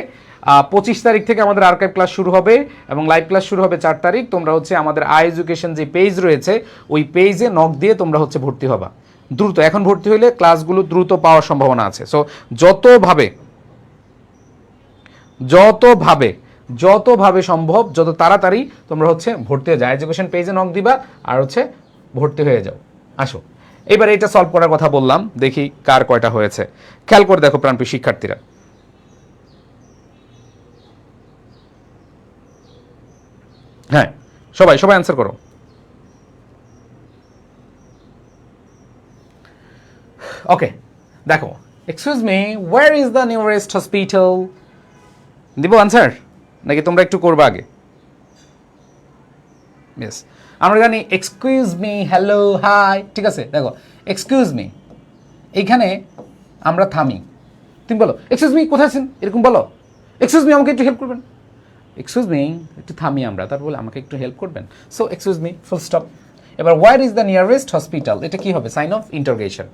Speaker 1: 25 তারিখ থেকে আমাদের আর্কাইভ ক্লাস শুরু হবে এবং লাইভ ক্লাস শুরু হবে 4 তারিখ। তোমরা হচ্ছে আমাদের এডুকেশন যে পেজ রয়েছে ওই পেজে নক দিয়ে তোমরা হচ্ছে ভর্তি হবা দ্রুত। এখন ভর্তি হইলে ক্লাসগুলো দ্রুত পাওয়ার সম্ভাবনা আছে। সো যতভাবে সম্ভব, যত তাড়াতাড়ি তোমরা হচ্ছে ভর্তি হয়ে যাও, এডুকেশন পেজে নক দিবা আর হচ্ছে ভর্তি হয়ে যাও। আসো এবার এটা সলভ করার কথা বললাম, দেখি কার কয়টা হয়েছে। খেয়াল করে দেখো প্রাণপ্রিয় শিক্ষার্থীরা, হ্যাঁ সবাই অ্যান্সার করো। ওকে দেখো, excuse me, wire is the nearest hospital? দিব আনসার নাকি তোমরা একটু করবা আগে? ইয়েস, আমরা জানি এক্সকিউজ মি, হ্যালো, হাই, ঠিক আছে। দেখো এক্সকিউজ মি, এইখানে আমরা থামি, তুমি বলো এক্সকিউজ মি কোথায় আছেন, এরকম বলো, এক্সকিউজ মি আমাকে একটু হেল্প করবেন, এক্সকিউজ মি একটু থামি আমরা, তারপর বলে আমাকে একটু হেল্প করবেন। So excuse me, full stop. এবার where is the nearest hospital, এটা কি হবে? Sign of interrogation.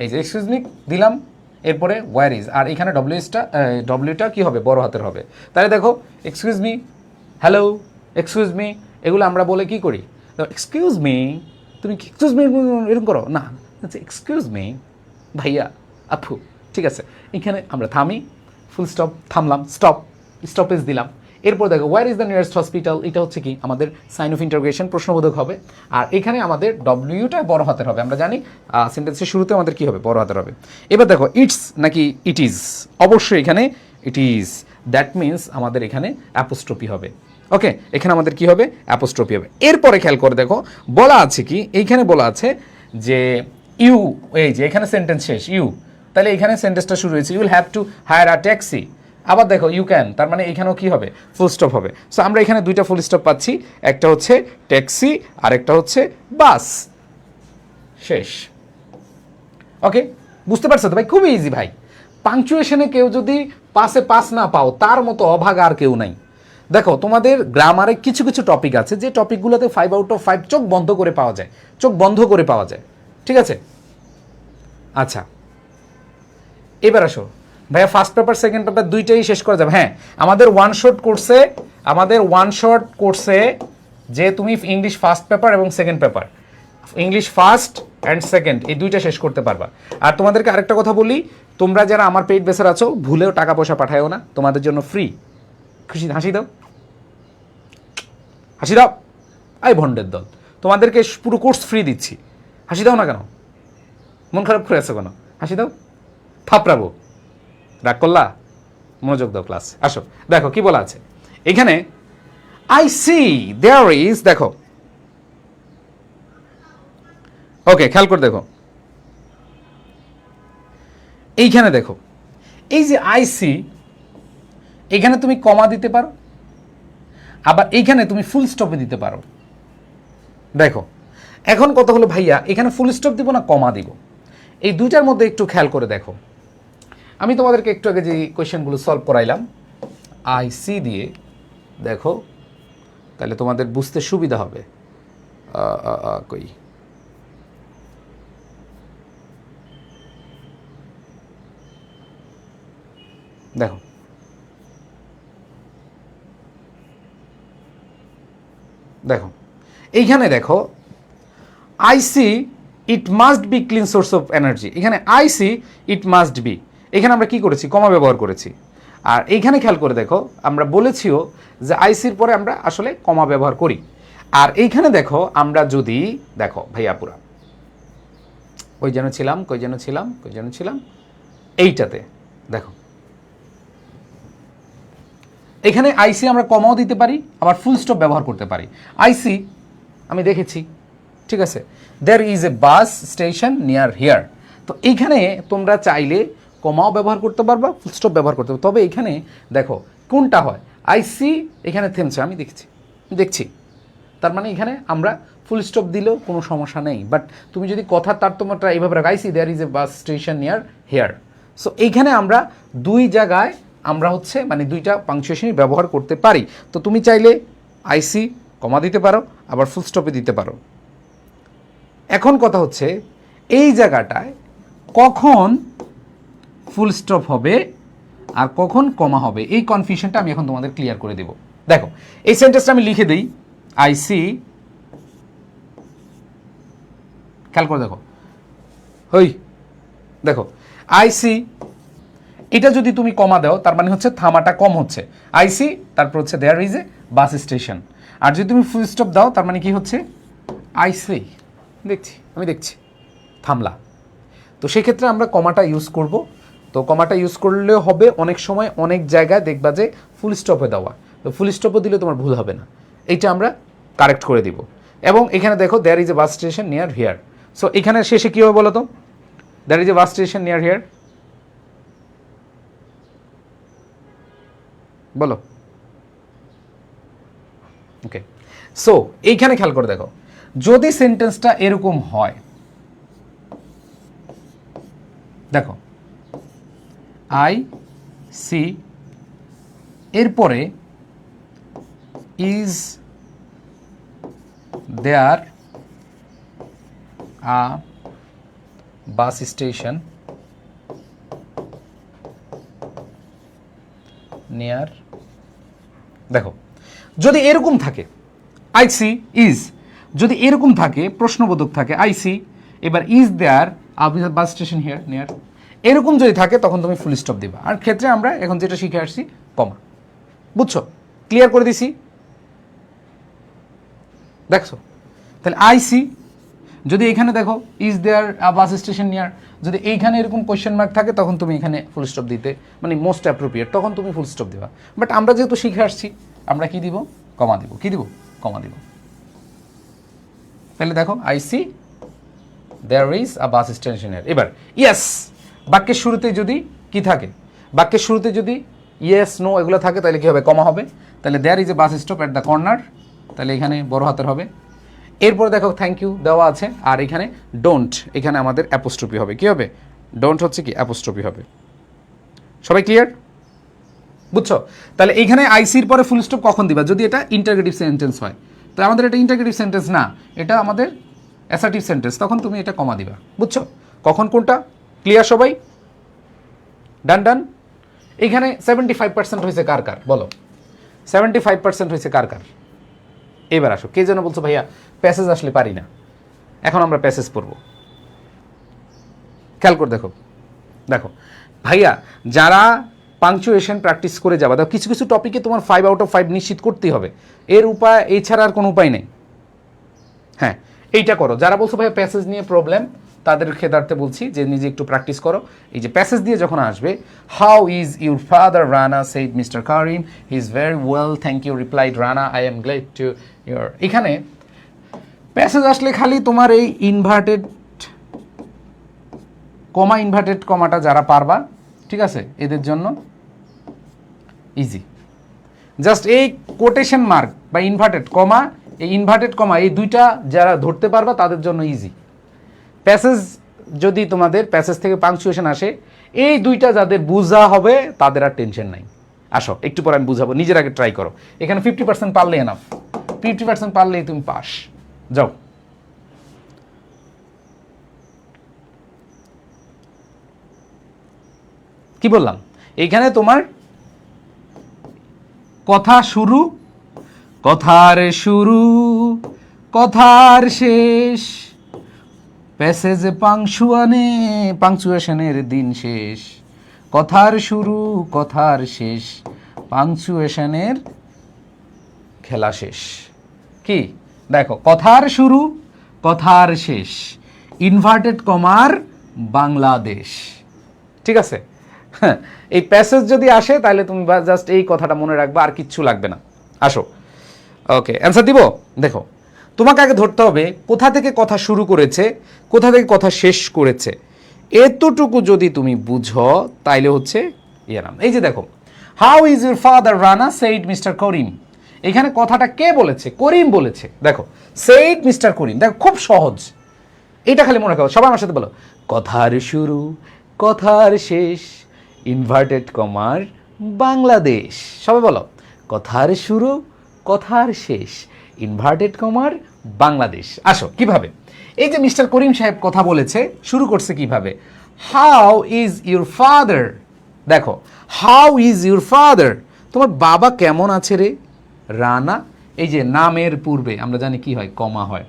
Speaker 1: এই যে এক্সকিউজ মি দিলাম, এরপরে ওয়্যার ইজ, আর এখানে ডব্লিউটা কি হবে? বড় হাতের হবে। তাহলে দেখো excuse me, hello, excuse me, এগুলো আমরা বলে কি করি? এক্সকিউজ মি, তুমি এক্সকিউজ মি এরকম করো না, এক্সকিউজ মি ভাইয়া, আপু, ঠিক আছে। এখানে আমরা থামি, ফুল স্টপ, থামলাম, স্টপেজ দিলাম। এরপর দেখো wire is the nearest hospital, এটা হচ্ছে কি আমাদের সাইন অফ ইন্টারোগেশন, প্রশ্নবোধক হবে। আর এখানে আমাদের ডব্লিউটা বড় হাতের হবে, আমরা জানি সেন্টেন্সের শুরুতে আমাদের কি হবে? বড় হাতের হবে। এবার দেখো ইটস নাকি ইট ইজ, অবশ্যই এখানে ইট ইজ, দ্যাট মিনস আমাদের এখানে অ্যাপোস্ট্রফি হবে। ওকে, এখানে আমাদের কি হবে? অ্যাপোস্ট্রফি হবে। এরপরে খেয়াল করে দেখো বলা আছে কি, এইখানে বলা আছে যে ইউ, এই যে এখানে সেন্টেন্স শেষ ইউ, তাহলে এখানে সেন্টেন্সটা শুরু হয়েছে, you will have to hire a taxi. আবার দেখো ইউ ক্যান, তার মানে এখানেও কি হবে? ফুল স্টপ হবে। সো আমরা এখানে দুইটা ফুল স্টপ পাচ্ছি, একটা হচ্ছে ট্যাক্সি আর একটা হচ্ছে বাস, শেষ। ওকে, বুঝতে পারছো তো ভাই? খুবই ইজি ভাই। পাংচুয়েশনে কেউ যদি পাসে পাস না পাও, তার মতো অভাগা আর কেউ নাই। দেখো তোমাদের গ্রামারে কিছু কিছু টপিক আছে যে টপিকগুলোতে 5 আউট অফ 5 চোখ বন্ধ করে পাওয়া যায়, চোখ বন্ধ করে পাওয়া যায়, ঠিক আছে। আচ্ছা এবার আসো ভাইয়া, ফার্স্ট পেপার সেকেন্ড পেপার দুইটাই শেষ করা যাবে। হ্যাঁ, আমাদের ওয়ান শট কোর্সে যে তুমি ইংলিশ ফার্স্ট পেপার এবং second paper, English first and second, এই দুইটা শেষ করতে পারবা। আর তোমাদেরকে আরেকটা কথা বলি, তোমরা যারা আমার পেইড বেসার আছো ভুলেও টাকা পয়সা পাঠায়ও না, তোমাদের জন্য ফ্রি। খুশি? হাসি দাও, হাসি দাও। আই ভন্ডের দল, তোমাদেরকে পুরো কোর্স ফ্রি দিচ্ছি, হাসি দাও না কেন? মন খারাপ করে আছো কেন? হাসি দাও, থাপড়াবো, রাগ করলা? মনোযোগ দাও ক্লাস। আসো দেখো কি বলা আছে এখানে, আই সি দেয়ার ইজ, দেখো ওকে খেয়াল করে দেখো এইখানে, দেখো এই যে আই সি, এখানে তুমি কমা দিতে পারো, আবার এইখানে তুমি ফুল স্টপে দিতে পারো। দেখো এখন কথা হলো ভাইয়া, এখানে ফুল স্টপ দিব না কমা দিব, এই দুইটার মধ্যে একটু খেয়াল করে দেখো। আমি তোমাদেরকে একটু আগে যে কোয়েশ্চেনগুলো সলভ করাইলাম আইসি দিয়ে, দেখো তাহলে তোমাদের বুঝতে সুবিধা হবে। কই দেখো, দেখো এইখানে দেখো I see it must be clean source of energy, এখানে আইসি ইট মাস্ট বি, এখানে আমরা কি করেছি, কমা ব্যবহার করেছি। আর এইখানে খেয়াল করে দেখো আমরা বলেছিও যে আইসির পরে আমরা আসলে কমা ব্যবহার করি। আর এইখানে দেখো আমরা যদি দেখো ভাইয়াপুরা কই যেন ছিলাম এইটাতে দেখো, এখানে আইসি আমরা কমাও দিতে পারি, আবার ফুল স্টপ ব্যবহার করতে পারি। আইসি আমি দেখেছি, ঠিক আছে, there is a bus station near here. তো এইখানে তোমরা চাইলে কমাও ব্যবহার করতে পারবা, ফুল স্টপ ব্যবহার করতে পারবে। তবে এখানে দেখো কোনটা হয়, আইসি এখানে থেমছে, আমি দেখছি, তার মানে এখানে আমরা ফুল স্টপ দিলেও কোনো সমস্যা নেই। বাট তুমি যদি কথার তারতম্যটা এইভাবে রাখো, I see there is a bus station near here, so এইখানে আমরা দুই জায়গায় আমরা হচ্ছে মানে দুইটা পাংচুয়েশনই ব্যবহার করতে পারি। তো তুমি চাইলে আইসি কমা দিতে পারো, আবার ফুল স্টপে দিতে পারো। এখন কথা হচ্ছে এই জায়গাটায় কখন ফুল স্টপ হবে আর কখন কমা হবে, এই কনফিউশনটা আমি এখন তোমাদের ক্লিয়ার করে দেব। দেখো এই সেন্টেন্সটা আমি লিখে দিই, আইসি, খেয়াল করে দেখো, দেখো আইসি, এটা যদি তুমি কমা দাও তার মানে হচ্ছে থামাটা কম হচ্ছে, আইসি তারপর হচ্ছে দেয়ার ইজ এ বাস স্টেশন। আর যদি তুমি ফুল স্টপ দাও তার মানে কি হচ্ছে, আইসি আমি দেখছি থামলা। তো সেক্ষেত্রে আমরা কমাটা ইউজ করব। তো কমাটা ইউজ করলেও হবে, অনেক সময় অনেক জায়গায় দেখবা যে ফুল স্টপে দেওয়া, তো ফুল স্টপও দিলে তোমার ভুল হবে না, এইটা আমরা কারেক্ট করে দিব। এবং এখানে দেখো there is a bus station near here, so এখানে শেষে কী হবে বলো তো, there is a bus station near here, বলো। ওকে, সো এইখানে খেয়াল করে দেখো, যদি সেন্টেন্সটা এরকম হয়, দেখো আই সি এরপরে is there a bus station near, দেখো যদি এরকম থাকে আইসি ইজ, যদি এরকম থাকে প্রশ্নবোধক থাকে আইসি, এবার is there bus station here near, এরকম যদি থাকে তখন তুমি ফুল স্টপ দিবা। আর ক্ষেত্রে আমরা এখন যেটা শিখে আসছি কমা, বুঝছো, ক্লিয়ার করে দিছি, দেখছো। তাহলে আইসি যদি এখানে দেখো is there bus station near, যদি এইখানে এরকম কোয়েশ্চেন মার্ক থাকে তখন তুমি এখানে ফুল স্টপ দিতে মানে মোস্ট অ্যাপ্রোপ্রিয়েট, তখন তুমি ফুল স্টপ দিবা। বাট আমরা যেহেতু শিখে আসছি আমরা কি দিব, কমা দিব, কি দিব, কমা দিব। তাহলে দেখো I see there is a bus station here. এবার ইয়েস, বাক্যের শুরুতে যদি কি থাকে, বাক্যের শুরুতে যদি ইয়েস নো এগুলো থাকে তাহলে কি হবে, কমা হবে। তাহলে there is a bus stop at the corner, তাহলে এখানে বড় হাতের হবে। এরপরে দেখো থ্যাংক ইউ দেওয়া আছে, আর এখানে ডোন্ট, এখানে আমাদের অ্যাপোস্ট্রফি হবে, কি হবে, ডোন্ট হচ্ছে কি অ্যাপোস্ট্রফি হবে। সবাই ক্লিয়ার, বুঝছো। তাহলে এইখানে আইসির পরে ফুল স্টপ কখন দিবা, যদি এটা ইন্টারগেটিভ সেন্টেন্স হয়। তো আমাদের এটা ইন্টারগেটিভ সেন্টেন্স না, এটা আমাদের অ্যাসার্টিভ সেন্টেন্স, তখন তুমি এটা কমা দিবা, বুঝছো। কখন কোনটা ক্লিয়ার সবাই, ডান। এইখানে 75% হয়েছে কার কার, বলো 75% হয়েছে কার কার। এবার আসো, কে যেন বলছো ভাইয়া প্যাসেজ আসলে পারি না, এখন আমরা প্যাসেজ পড়ব। খেয়াল করে দেখো ভাইয়া, যারা পাংচুয়েশন প্র্যাকটিস করে যাবা, দেখো কিছু টপিকে তোমার 5 আউট অফ 5 নিশ্চিত করতেই হবে, এর উপায় এছাড়া আর কোনো উপায় নেই। হ্যাঁ এইটা করো, যারা বলছো ভাইয়া প্যাসেজ নিয়ে প্রবলেম, তাদের ক্ষেত্রে বলছি যে নিজে একটু প্র্যাকটিস করো। এই যে প্যাসেজ দিয়ে যখন আসবে, how is your father Rana said mister Karim, he is very well thank you replied Rana, I am glad to your. এখানে প্যাসেজ আসলে খালি তোমার এই ইনভার্টেড কমাটা যারা পারবা, ঠিক আছে, এদের জন্য ইজি। জাস্ট এই কোটেশন মার্ক বা ইনভার্টেড কমা, এই ইনভার্টেড কমা এই দুইটা যারা ধরতে পারবা তাদের জন্য ইজি। প্যাসেজ যদি তোমাদের প্যাসেজ থেকে পাংচুয়েশন আসে, এই দুইটা যাদের বুঝা হবে তাদের আর টেনশন নাই। আসো একটু পরে আমি বুঝাবো, নিজের আগে ট্রাই করো। এখানে 50% পারলে এনাফ, 50% পারলেই তুমি পাস। যাও। কি বললাম, এইখানে তোমার কথা শুরু, কথার শুরু, কথার শেষ, প্যাসেজে পাংচুয়েশনের দিন শেষ। কথার শুরু, কথার শেষ, পাংচুয়েশনের খেলা শেষ। কি দেখো, কথার শুরু, কথার শেষ, ইনভার্টেড কমার বাংলাদেশ। ঠিক আছে, এই প্যাসেজ যদি আসে তাহলে তুমি জাস্ট এই কথাটা মনে রাখবা, আর কিচ্ছু লাগবে না। আসো, ওকে, অ্যান্সার দিব। দেখো, তোমাকে আগে ধরতে হবে কোথা থেকে কথা শুরু করেছে, কোথা থেকে কথা শেষ করেছে। এতটুকু যদি তুমি বুঝো তাইলে হচ্ছে ইয়ারাম। এই যে দেখো, how is your father Rana said mister Karim. এখানে কথাটা কে বলেছে? করিম বলেছে। দেখো, সেইড মিস্টার করিম, দেখো খুব সহজ। এটা খালি মনে রাখো, সবাই আমার সাথে বলো, কথার শুরু, কথার শেষ, ইনভার্টেড কমার বাংলাদেশ। সবাই বলো, কথার শুরু, কথার শেষ, ইনভার্টেড কমার বাংলাদেশ। আসো, কিভাবে? এই যে মিস্টার করিম সাহেব কথা বলেছে, শুরু করছে কিভাবে? How is your father. দেখো, হাউ ইজ ইউর ফাদার, তোমার বাবা কেমন আছে রে? রানা, এই যে নামের পূর্বে আমরা জানি কি হয়, কমা হয়,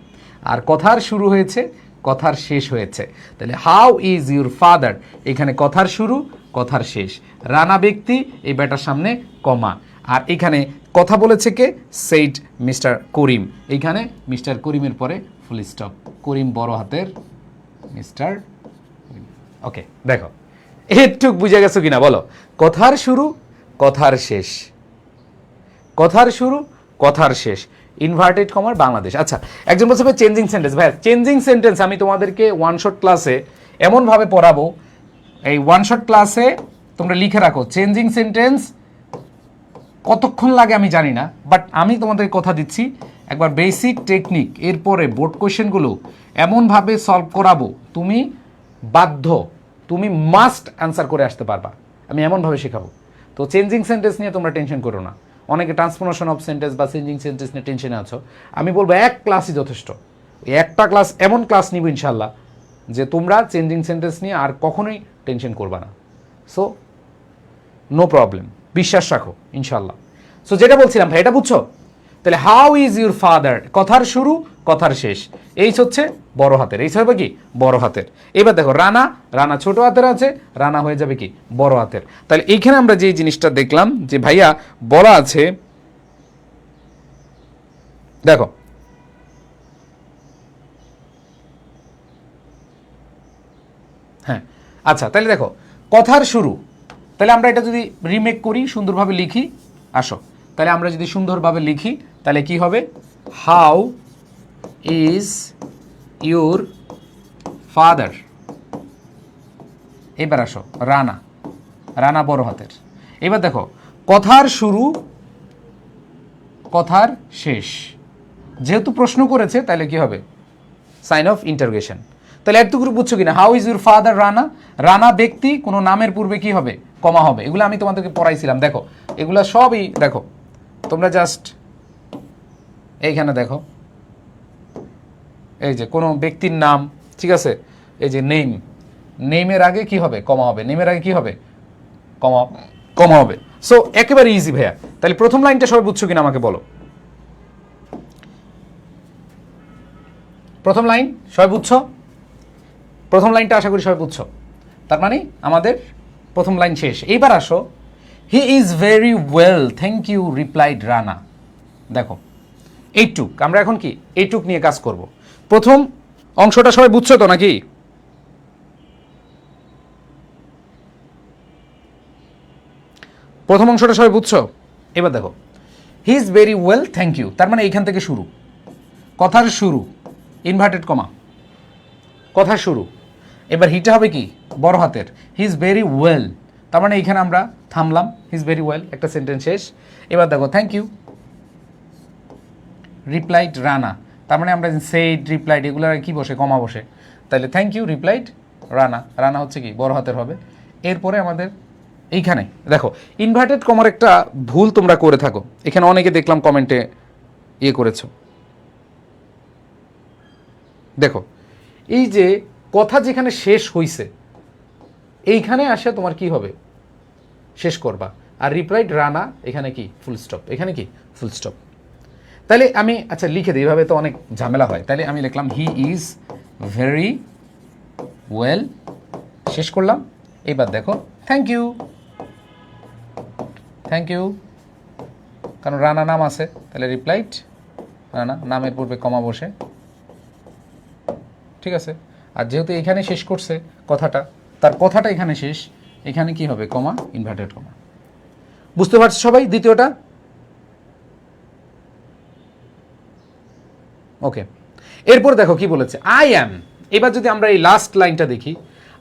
Speaker 1: আর কথার শুরু হয়েছে, কথার শেষ হয়েছে। তাহলে হাউ ইজ ইউর ফাদার, এখানে কথার শুরু, কথার শেষ, রানা ব্যক্তি, এই ব্যাটার সামনে কমা, আর এখানে কথা বলেছে কে? সেইড মিস্টার করিম। এইখানে মিস্টার করিমের পরে ফুল স্টপ, করিম বড় হাতের, মিস্টার। ওকে, দেখো একটু বুঝে গেছো কিনা বলো? কথার শুরু, কথার শেষ, কথার শুরু, কথার শেষ, ইনভার্টেড কমার বাংলাদেশ। আচ্ছা, একজন বলছে ভাই চেঞ্জিং সেন্টেন্স। ভাই চেঞ্জিং সেন্টেন্স আমি তোমাদেরকে ওয়ান শট ক্লাসে এমনভাবে পড়াবো, এই ওয়ান শট ক্লাসে তোমরা লিখে রাখো চেঞ্জিং সেন্টেন্স কতক্ষণ লাগে আমি জানি না, বাট আমি তোমাদের কথা দিচ্ছি, একবার বেসিক টেকনিক, এরপরে বোর্ড কোয়েশ্চেনগুলো এমনভাবে সলভ করাবো, তুমি বাধ্য, তুমি মাস্ট অ্যান্সার করে আসতে পারবা। আমি এমনভাবে শেখাবো। তো চেঞ্জিং সেন্টেন্স নিয়ে তোমরা টেনশন করো না। অনেকে ট্রান্সফরমেশন অফ সেন্টেন্স বা চেঞ্জিং সেন্টেন্স নিয়ে টেনশনে আছো, আমি বলবো এক ক্লাসই যথেষ্ট। ওই একটা ক্লাস, এমন ক্লাস নিব ইনশাল্লাহ যে তোমরা চেঞ্জিং সেন্টেন্স নিয়ে আর কখনোই টেনশন করবা না। সো নো প্রবলেম, বিশ্বাস রাখো ইনশাল্লাহ। সো যেটা বলছিলাম ভাই, এটা বুঝছো? তাহলে হাউ ইজ ইউর ফাদার, কথার শুরু, কথার শেষ, এই হচ্ছে বড় হাতের, এই হবে কি বড় হাতের। এবার দেখো রানা, রানা ছোট হাতের আছে, রানা হয়ে যাবে কি বড় হাতের। তাহলে এইখানে আমরা যে জিনিসটা দেখলাম যে ভাইয়া বলা আছে, দেখো হ্যাঁ, আচ্ছা তাহলে দেখো কথার শুরু, তাহলে আমরা এটা যদি রিমেক করি, সুন্দরভাবে লিখি, আসো তাহলে আমরা যদি সুন্দরভাবে লিখি তাহলে কি হবে? How is your father. এবার আসো রানা, রানা বড় হাতের। এবার দেখো কথার শুরু, কথার শেষ, যেহেতু প্রশ্ন করেছে তাহলে কি হবে? Sign of interrogation. তাহলে একটু করে বুঝছো কিনা? How is your father Rana, Rana ব্যক্তি, কোনো নামের পূর্বে কি হবে? কমা হবে। এগুলো আমি তোমাদেরকে পড়াইছিলাম, দেখো এগুলো সবই দেখো, তোমরা জাস্ট এইখানে দেখো, এই যে কোনো ব্যক্তির নাম, ঠিক আছে, এই যে নেম, নেমের আগে কি হবে? কমা হবে। নেমের আগে কি হবে? কমা, কমা হবে। সো একেবারে ইজি ভাইয়া। তাহলে প্রথম লাইনটা সবাই বুঝছো কিনা আমাকে বলো? প্রথম লাইন সবাই বুঝছো? প্রথম লাইনটা আশা করি সবাই বুঝছো। তার মানে আমাদের প্রথম লাইন শেষ। এইবার আসো, he is very well thank you replied Rana. দেখো এইটুক, আমরা এখন কি এইটুক নিয়ে কাজ করব। প্রথম অংশটা সবাই বুঝছো তো নাকি? প্রথম অংশটা সবাই বুঝছো? এবার দেখো, he is very well thank you, তার মানে এইখান থেকে শুরু, কথার শুরু, ইনভার্টেড কমা, কথার শুরু। এবার হিটা হবে কি বড় হাতের, হি ইজ ভেরি ওয়েল, তার মানে এইখানে আমরা থামলাম, হি ইজ ভেরি ওয়েল, একটা সেন্টেন্স শেষ। এবার দেখো থ্যাংক ইউ রিপ্লাইড রানা, তার মানে আমরা সেইড রিপ্লাইড এগুলো কি বসে? কমা বসে। তাহলে thank you replied Rana, Rana হচ্ছে কি বড় হাতের হবে। এরপরে আমাদের এইখানে দেখো ইনভার্টেড কমার একটা ভুল তোমরা করে থাকো, এখানে অনেকে দেখলাম কমেন্টে ইয়ে করেছো। দেখো এই যে কথা যেখানে শেষ হইছে এইখানে আসে তোমার কি হবে, শেষ করবা। আর রিপ্লাইড রানা এখানে কি ফুল স্টপ, এখানে কি ফুল স্টপ। তাহলে আমি আচ্ছা লিখে দিই, এভাবে তো অনেক ঝামেলা হয়। তাহলে আমি লিখলাম হি ইজ ভেরি ওয়েল, শেষ করলাম। এবার দেখো থ্যাংক ইউ, থ্যাংক ইউ, কারণ রানা নাম আছে, তাহলে রিপ্লাইড রানা, নামের পূর্বে কমা বসে, ঠিক আছে। আর যেহেতু এখানে শেষ করছে কথাটা, তার কথাটা এখানে শেষ, এখানে কি হবে কমা, ইনভার্টেড কমা। বুঝতে পারছো সবাই দ্বিতীয়টা? ওকে, এরপর দেখো কি বলেছে, আই অ্যাম। এবার যদি আমরা এই লাস্ট লাইনটা দেখি,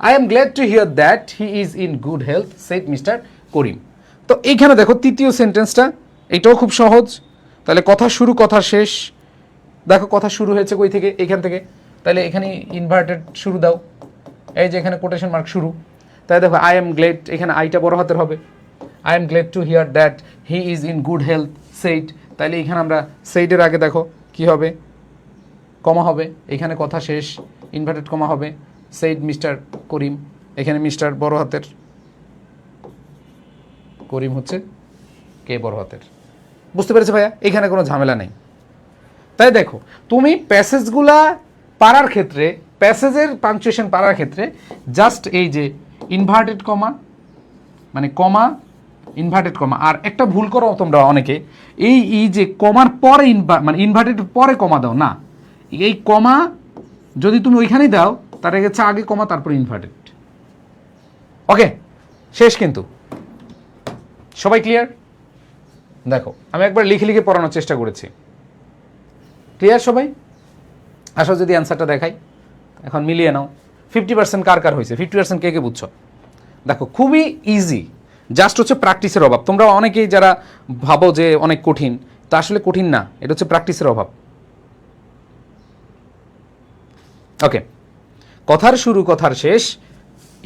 Speaker 1: I am glad to hear that he is in good health said mister Karim. তো এইখানে দেখো তৃতীয় সেন্টেন্সটা, এটাও খুব সহজ। তাহলে কথা শুরু কথা শেষ, দেখো কথা শুরু হয়েছে কই থেকে, এখান থেকে, তাহলে এখানে ইনভার্টেড শুরু দাও, এই যে এখানে কোটেশন মার্ক শুরু। তাই দেখো আই এম গ্লেড, এখানে আইটা বড় হাতের হবে, I am glad to hear that he is in good health said. তাহলে এখানে আমরা সেইডের আগে দেখো কি হবে, কমা হবে, এখানে কথা শেষ, ইনভার্টেড কমা হবে, সেইড মিস্টার করিম, এখানে মিস্টার বড় হাতের, করিম হচ্ছে কে বড় হাতের। বুঝতে পেরেছো ভাইয়া? এখানে কোনো ঝামেলা নেই। তাই দেখো তুমি প্যাসেজগুলা পারার ক্ষেত্রে, প্যাসেজের পাংচুয়েশন পারার ক্ষেত্রে জাস্ট এই যে ইনভার্টেড কমা, মানে কমা ইনভার্টেড কমা। আর একটা ভুল করো তোমরা অনেকে, এই যে কমার পরে মানে ইনভার্টেড পরে কমা দাও না, এই কমা যদি তুমি ওইখানেই দাও, তার আগে কমা তারপর ইনভার্টেড। ওকে, শেষ কিন্তু। সবাই ক্লিয়ার? দেখো আমি একবার লিখে লিখে পড়ানোর চেষ্টা করেছি। ক্লিয়ার সবাই? আসো যদি অ্যান্সারটা দেখাই, এখন মিলিয়ে নাও। 50% কার কার হয়েছে, 50% কে কে বুঝছো? দেখো খুবই ইজি, জাস্ট হচ্ছে প্র্যাকটিসের অভাব। তোমরা অনেকেই যারা ভাবো যে অনেক কঠিন, তা আসলে কঠিন না, এটা হচ্ছে প্র্যাকটিসের অভাব। ওকে, কথার শুরু কথার শেষ,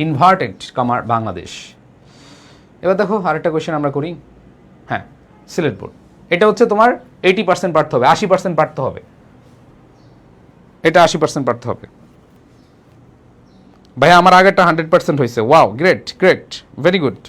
Speaker 1: ইনভার্টেড কমার বাংলাদেশ। এবার দেখো আরেকটা কোয়েশ্চেন আমরা করি। হ্যাঁ, সিলেট বোর্ড, এটা হচ্ছে তোমার 80% পারতে হবে, 80% পারতে হবে, এটা 80% পারতে হবে। ভাইয়া আমার আগেরটা 100% হয়েছে। Wow, great great, very good.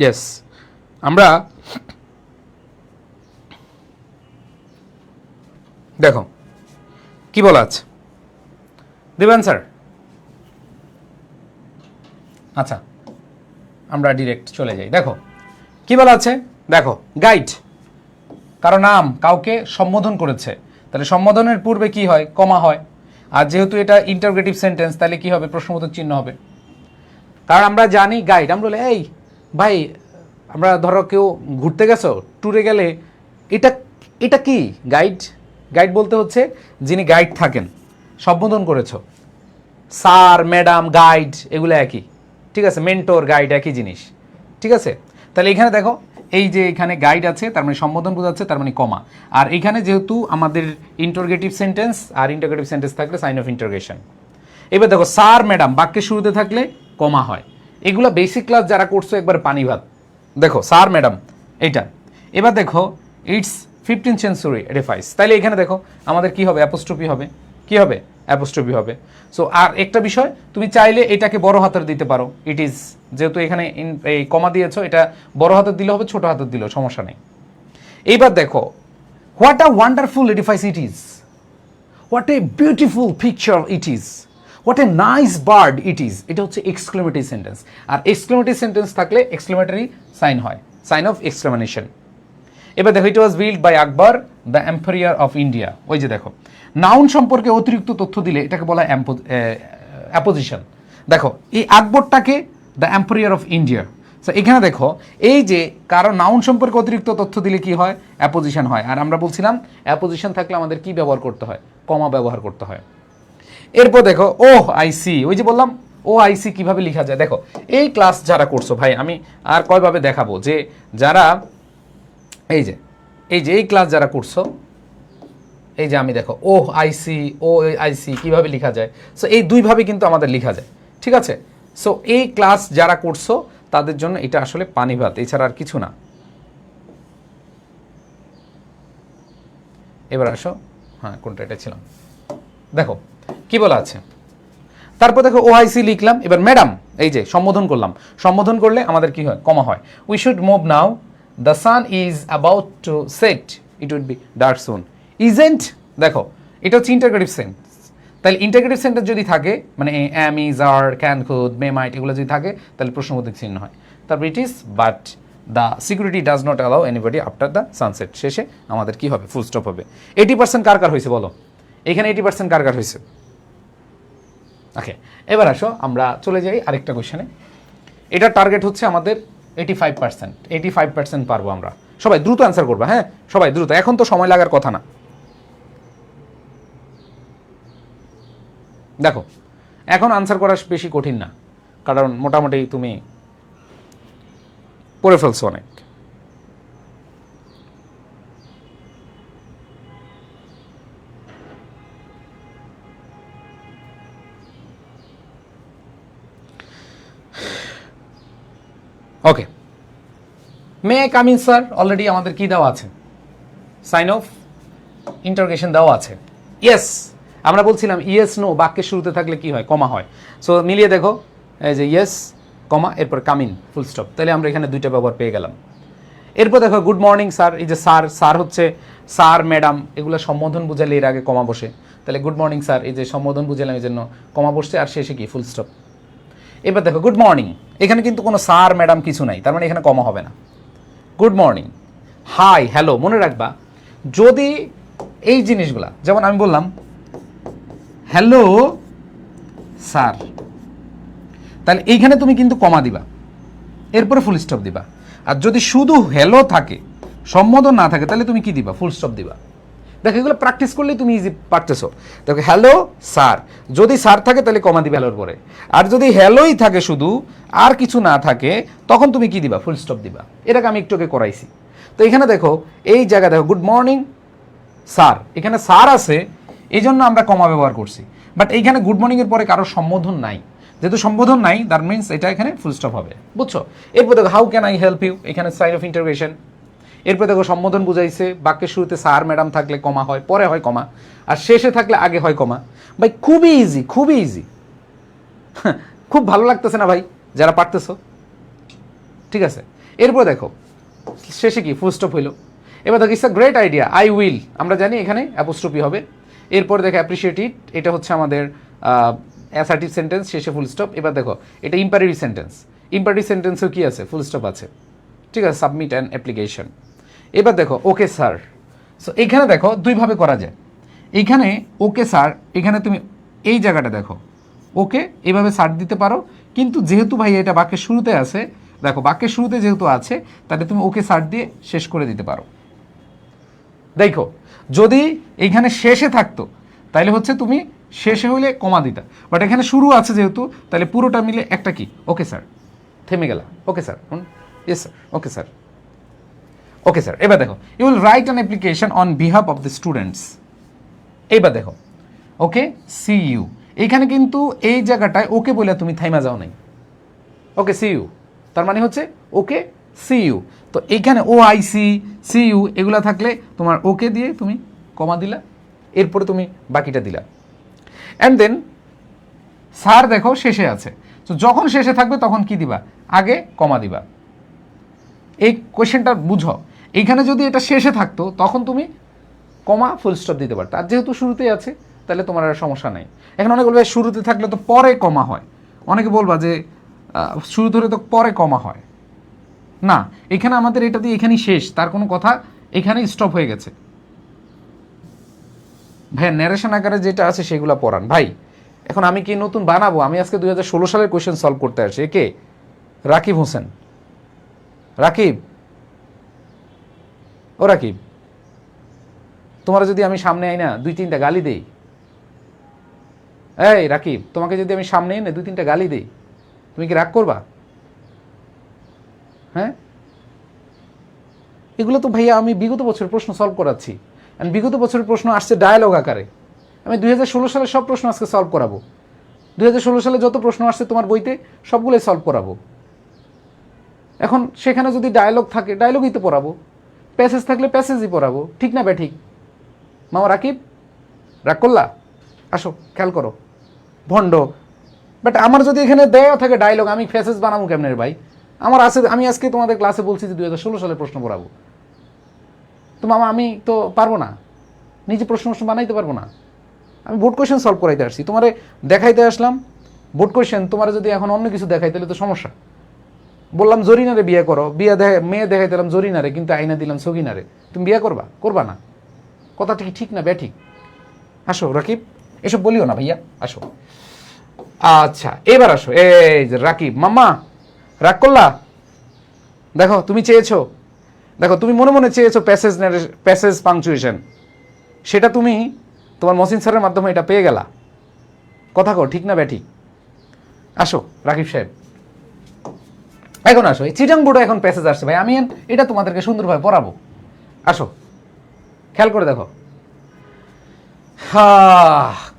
Speaker 1: Yes, আমরা দেখো কি বলা আছে, দেবেন স্যার? আচ্ছা আমরা ডিরেক্ট চলে যাই। দেখো কি বলা আছে, দেখো গাইড, কারো নাম কাউকে সম্বোধন করেছে, তাহলে সম্বোধনের পূর্বে কি হয়, কমা হয়। আর যেহেতু এটা ইন্টারোগেটিভ সেন্টেন্স, তাহলে কি হবে, প্রশ্নবোধক চিহ্ন হবে। কারণ আমরা জানি গাইড, আমরা বলি এই ভাই, আমরা ধরো কেউ ঘুরতে গেছো, ট্যুরে গেলে, এটা এটা কি গাইড। গাইড বলতে হচ্ছে যিনি গাইড থাকেন, সম্বোধন করেছো, স্যার ম্যাডাম গাইড এগুলো একই, ঠিক আছে, মেন্টর গাইড একই জিনিস, ঠিক আছে। তাহলে এখানে দেখো এই যে এখানে গাইড আছে, তার মানে সম্বোধন বোঝাচ্ছে, তার মানে কমা। আর এখানে যেহেতু আমাদের ইন্টারোগেটিভ সেন্টেন্স, আর ইন্টারোগেটিভ সেন্টেন্স থাকলে সাইন অফ ইন্টারোগেশন। এবার দেখো স্যার ম্যাডাম বাক্যের শুরুতে থাকলে কমা হয়। এগুলো বেসিক ক্লাস যারা করছো একবার পানি ভাত। দেখো স্যার ম্যাডাম এইটা। এবার দেখো ইটস 15th century রেফাইস, তাইলে এখানে দেখো আমাদের কি হবে, অ্যাপোস্ট্রফি হবে, কি হবে, অ্যাপোস্ট্রফি হবে। সো আর একটা বিষয়, তুমি চাইলে এটাকে বড় হাতের দিতে পারো, ইট ইজ, যেহেতু এখানে এই কমা দিয়েছো, এটা বড় হাতের দিলে হবে, ছোট হাতের দিলেও সমস্যা নেই। এইবার দেখো what a wonderful edifice it is, what a beautiful picture it is, what a nice bird it is, এটা হচ্ছে এক্সক্লেমেটরি সেন্টেন্স। আর এক্সক্লেমেটরি সেন্টেন্স থাকলে এক্সক্লেমেটরি সাইন হয়, সাইন অফ এক্সক্লেমেশন। এবার দেখো, it was build by Akbar the empire of India. ওই যে দেখো, নাউন সম্পর্কে অতিরিক্ত তথ্য দিলে এটাকে বলা হয় অ্যাপোজিশন। দেখো এই আকবরটাকে the empire of India. So এখানে দেখো, এই যে কারো নাউন সম্পর্কে অতিরিক্ত তথ্য দিলে কি হয়, অ্যাপোজিশন হয়। আর আমরা বলছিলাম অ্যাপোজিশন থাকলে আমাদের কি ব্যবহার করতে হয়, কমা ব্যবহার করতে হয়। এরপর দেখো, ওহ আই সি, ওই যে বললাম ও আই সি কীভাবে লেখা যায়। দেখো এই ক্লাস যারা করছো ভাই, আমি আর কয়ভাবে দেখাবো যে যারা এই যে এই ক্লাস যারা করছো, এই যে আমি দেখো ও আইসি, ও আইসি কীভাবে লেখা যায়। সো এই দুইভাবে কিন্তু আমাদের লেখা যায়, ঠিক আছে। সো এই ক্লাস যারা করছো তাদের জন্য এটা আসলে পানি ভাত, এছাড়া আর কিছু না। এবার আসো, হ্যাঁ কোনটা, এটা ছিলাম। দেখো কি বলা আছে, তারপর দেখো ও আইসি লিখলাম। এবার ম্যাডাম, এই যে সম্বোধন করলাম, সম্বোধন করলে আমাদের কি হয়, কমা হয়। We should move now, the sun is about to set, it would be dark soon. Isn't, দেখো এটা হচ্ছে ইন্টারগ্রেটিভ সেন্টেন্স। তাহলে ইন্টারগ্রেটিভ সেন্টেন্স যদি থাকে, মানে am, is, are, can, could, may, might, এগুলো যদি থাকে তাহলে প্রশ্নবোধক চিহ্ন হয়। তারপর it is, but the security does not allow anybody after the sunset. শেষে আমাদের কি হবে, ফুল স্টপ হবে। 80% কার কার হয়েছে বলো, এখানে 80% কার কার হয়েছে। ওকে, এবার আসো আমরা চলে যাই আরেকটা কোয়েশ্চেনে। এটার টার্গেট হচ্ছে আমাদের 85%। 85% পারবো আমরা। সবাই দ্রুত অ্যান্সার করবা, হ্যাঁ সবাই দ্রুত, এখন তো সময় লাগার কথা না। দেখো এখন আনসার করা বেশি কঠিন না, কারণ মোটামুটি তুমি পড়ে ফেলছো অনেক। Okay, may I come in sir, already আমাদের কি দেওয়া আছে, সাইন অফ ইন্টারোগেশন দেওয়া আছে। ইয়েস, আমরা বলছিলাম ইয়েস নো বাক্যের শুরুতে থাকলে কি হয়, কমা হয়। সো মিলিয়ে দেখো, এই যে ইয়েস কমা, এরপর কাম ইন, ফুল স্টপ। তাহলে আমরা এখানে দুইটা ব্যবহার পেয়ে গেলাম। এরপর দেখো গুড মর্নিং স্যার, এই যে স্যার, স্যার হচ্ছে স্যার, ম্যাডাম, এগুলো সম্বোধন বুঝালে এর আগে কমা বসে। তাহলে গুড মর্নিং স্যার, এই যে সম্বোধন বুঝালাম, এই জন্য কমা বসছে, আর শেষে কি, ফুল স্টপ। এবার দেখো গুড মর্নিং, এখানে কিন্তু কোনো স্যার ম্যাডাম কিছু নাই, তার মানে এখানে কমা হবে না। গুড মর্নিং, হাই, হ্যালো, মনে রাখবা যদি এই জিনিসগুলা, যেমন আমি বললাম হ্যালো স্যার, তাহলে এইখানে তুমি কিন্তু কমা দিবা, এরপরে ফুল স্টপ দিবা। আর যদি শুধু হ্যালো থাকে, সম্বোধন না থাকে, তাহলে তুমি কি দিবা, ফুল স্টপ দিবা। দেখো এগুলো প্র্যাকটিস করলেই তুমি ইজি পারতেছো। দেখো হ্যালো স্যার, যদি স্যার থাকে তাহলে কমা দিবে হ্যালোর পরে। আর যদি হ্যালোই থাকে শুধু, আর কিছু না থাকে, তখন তুমি কি দিবা, ফুল স্টপ দিবা। এটাকে আমি একটু আগে করাইছি। তো এখানে দেখো এই জায়গায় দেখো গুড মর্নিং স্যার, এখানে স্যার আছে, এই জন্য আমরা কমা ব্যবহার করছি। বাট এইখানে গুড মর্নিংয়ের পরে কারো সম্বোধন নাই, যেহেতু সম্বোধন নাই, দ্যাট মিনস এটা এখানে ফুল স্টপ হবে, বুঝছো। এরপর দেখো how can I help you, এখানে সাইন অফ ইন্টারোগেশন। এরপর দেখো সম্বোধন বুঝাইছে, বাক্যের শুরুতে স্যার ম্যাডাম থাকলে কমা হয়, পরে হয় কমা, আর শেষে থাকলে আগে হয় কমা। ভাই খুবই ইজি, খুবই ইজি। খুব ভালো লাগতেছে না ভাই যারা পারতেছো, ঠিক আছে। এরপর দেখো শেষে কি, ফুল স্টপ হইলো। এবার দেখো it's a great idea, I will, আমরা জানি এখানে অ্যাপোস্ট্রফি হবে। এরপর দেখো অ্যাপ্রিসিয়েট ইট, এটা হচ্ছে আমাদের অ্যাসার্টিভ সেন্টেন্স, শেষে ফুল স্টপ। এবার দেখো এটা ইম্পারেটিভ সেন্টেন্স, ইম্পারেটিভ সেন্টেন্সেও কি আছে, ফুল স্টপ আছে, ঠিক আছে, সাবমিট অ্যান অ্যাপ্লিকেশন। এবার দেখো ওকে স্যার। সো এখানে দেখো দুইভাবে করা যায়। এইখানে ওকে স্যার, এখানে তুমি এই জায়গাটা দেখো ওকে, এইভাবে স্যার দিতে পারো, কিন্তু যেহেতু ভাই এটা বাক্যের শুরুতে আছে, দেখো বাক্যের শুরুতে যেহেতু আছে, তাহলে তুমি ওকে স্যার দিয়ে শেষ করে দিতে পারো। দেখো যদি এইখানে শেষে থাকতো তাহলে হচ্ছে তুমি শেষে হইলে কমা দিতা, বাট এখানে শুরু আছে যেহেতু, তাহলে পুরোটা মিলে একটা কি, ওকে স্যার, থেমে গেলা, okay sir, yes sir, okay sir, okay sir. এবার দেখো you will write an application on behalf of the students. এবার দেখো ওকে সি ইউ, এইখানে কিন্তু এই জায়গাটায় ওকে বলে তুমি থাইমা যাও নাই, ওকে সি ইউ, তার মানে হচ্ছে ওকে সি ইউ। তো এইখানে ও আই সি, সি ইউ এগুলা থাকলে তোমার ওকে দিয়ে তুমি কমা দিলা, এরপরে তুমি বাকিটা দিলা। অ্যান্ড দেন স্যার দেখো শেষে আছে, তো যখন শেষে থাকবে তখন কি দিবা, আগে কমা দিবা। এই কোয়েশ্চেনটা বুঝো, এইখানে যদি এটা শেষে থাকতো তখন তুমি কমা ফুল স্টপ দিতে পারতো, আর যেহেতু শুরুতেই আছে তাহলে তোমার আর সমস্যা নাই। এখন অনেকে বলবে শুরুতে থাকলে তো পরে কমা হয়, অনেকে বলবা যে শুরু ধরে তো পরে কমা হয় না, এখানে আমাদের এটা দিয়ে এখানেই শেষ, তার কোনো কথা এখানেই স্টপ হয়ে গেছে। ভাই ন্যারেশন আকারে যেটা আছে সেগুলো পড়ান ভাই। এখন আমি কি নতুন বানাবো? আমি আজকে 2016 সালের কোয়েশ্চেন সলভ করতে আসছি। কে? রাকিব হোসেন। রাকিব, ও রাকিব, তোমার যদি আমি সামনে আই না 2-3টা গালি দেই, এই রাকিব, তোমাকে যদি আমি সামনে আই না 2-3টা গালি দেই, তুমি কি রাগ করবা? হ্যাঁ, এগুলো তো ভাইয়া আমি বিগত বছরের প্রশ্ন সলভ করাচ্ছি। বিগত বছরের প্রশ্ন আসছে ডায়ালগ আকারে। আমি 2016 সালের সব প্রশ্ন আজকে সলভ করাবো। 2016 সালে যত প্রশ্ন আসছে তোমার বইতে সবগুলোই সলভ করাবো। এখন সেখানে যদি ডায়ালগ থাকে ডায়ালগই তো পড়াবো, প্যাসেজ থাকলে প্যাসেজই পড়াবো, ঠিক না ঠিক? মামা রাকিব, রাগ করলা? আসো খেয়াল করো, ভণ্ড। বাট আমার যদি এখানে দেওয়া থাকে ডায়লগ, আমি প্যাসেজ বানাবো কেমনের ভাই? আমার আছে, আমি আজকে তোমাদের ক্লাসে বলছি যে 2016 সালের প্রশ্ন পড়াবো, তো মামা আমি তো পারবো না, নিজে প্রশ্ন বানাইতে পারবো না। আমি বোর্ড কোয়েশ্চেন সলভ করাইতে আসছি, তোমারে দেখাইতে আসলাম বোর্ড কোয়েশ্চেন। তোমার যদি এখন অন্য কিছু দেখাই তাহলে তো সমস্যা। বললাম জরিনারে বিয়ে করো, মেয়ে দেখাই দিলাম জরিনারে, কিন্তু আইনা দিলাম সগিনারে, তুমি বিয়ে করবা? করবা না। কথাটা কি ঠিক না ব্যাঠিক? আসো রাকিব, এসব বলিও না ভাইয়া, আসো। আচ্ছা এবার আসো, এই যে রাকিব মাম্মা, রাগ করলা? দেখো তুমি চেয়েছো, দেখো তুমি মনে মনে চেয়েছো প্যাসেজ পাংচুয়েশন, সেটা তুমি তোমার মহসিন স্যারের মাধ্যমে এটা পেয়ে গেলা। কথা কও, ঠিক না ব্যাঠিক? আসো রাকিব সাহেব, এখন আসো। এই চিটাং বোর্ডে এখন প্যাসেজ আসছে ভাই, আমি এটা তোমাদেরকে সুন্দরভাবে পড়াবো। আসো খেয়াল করে দেখো,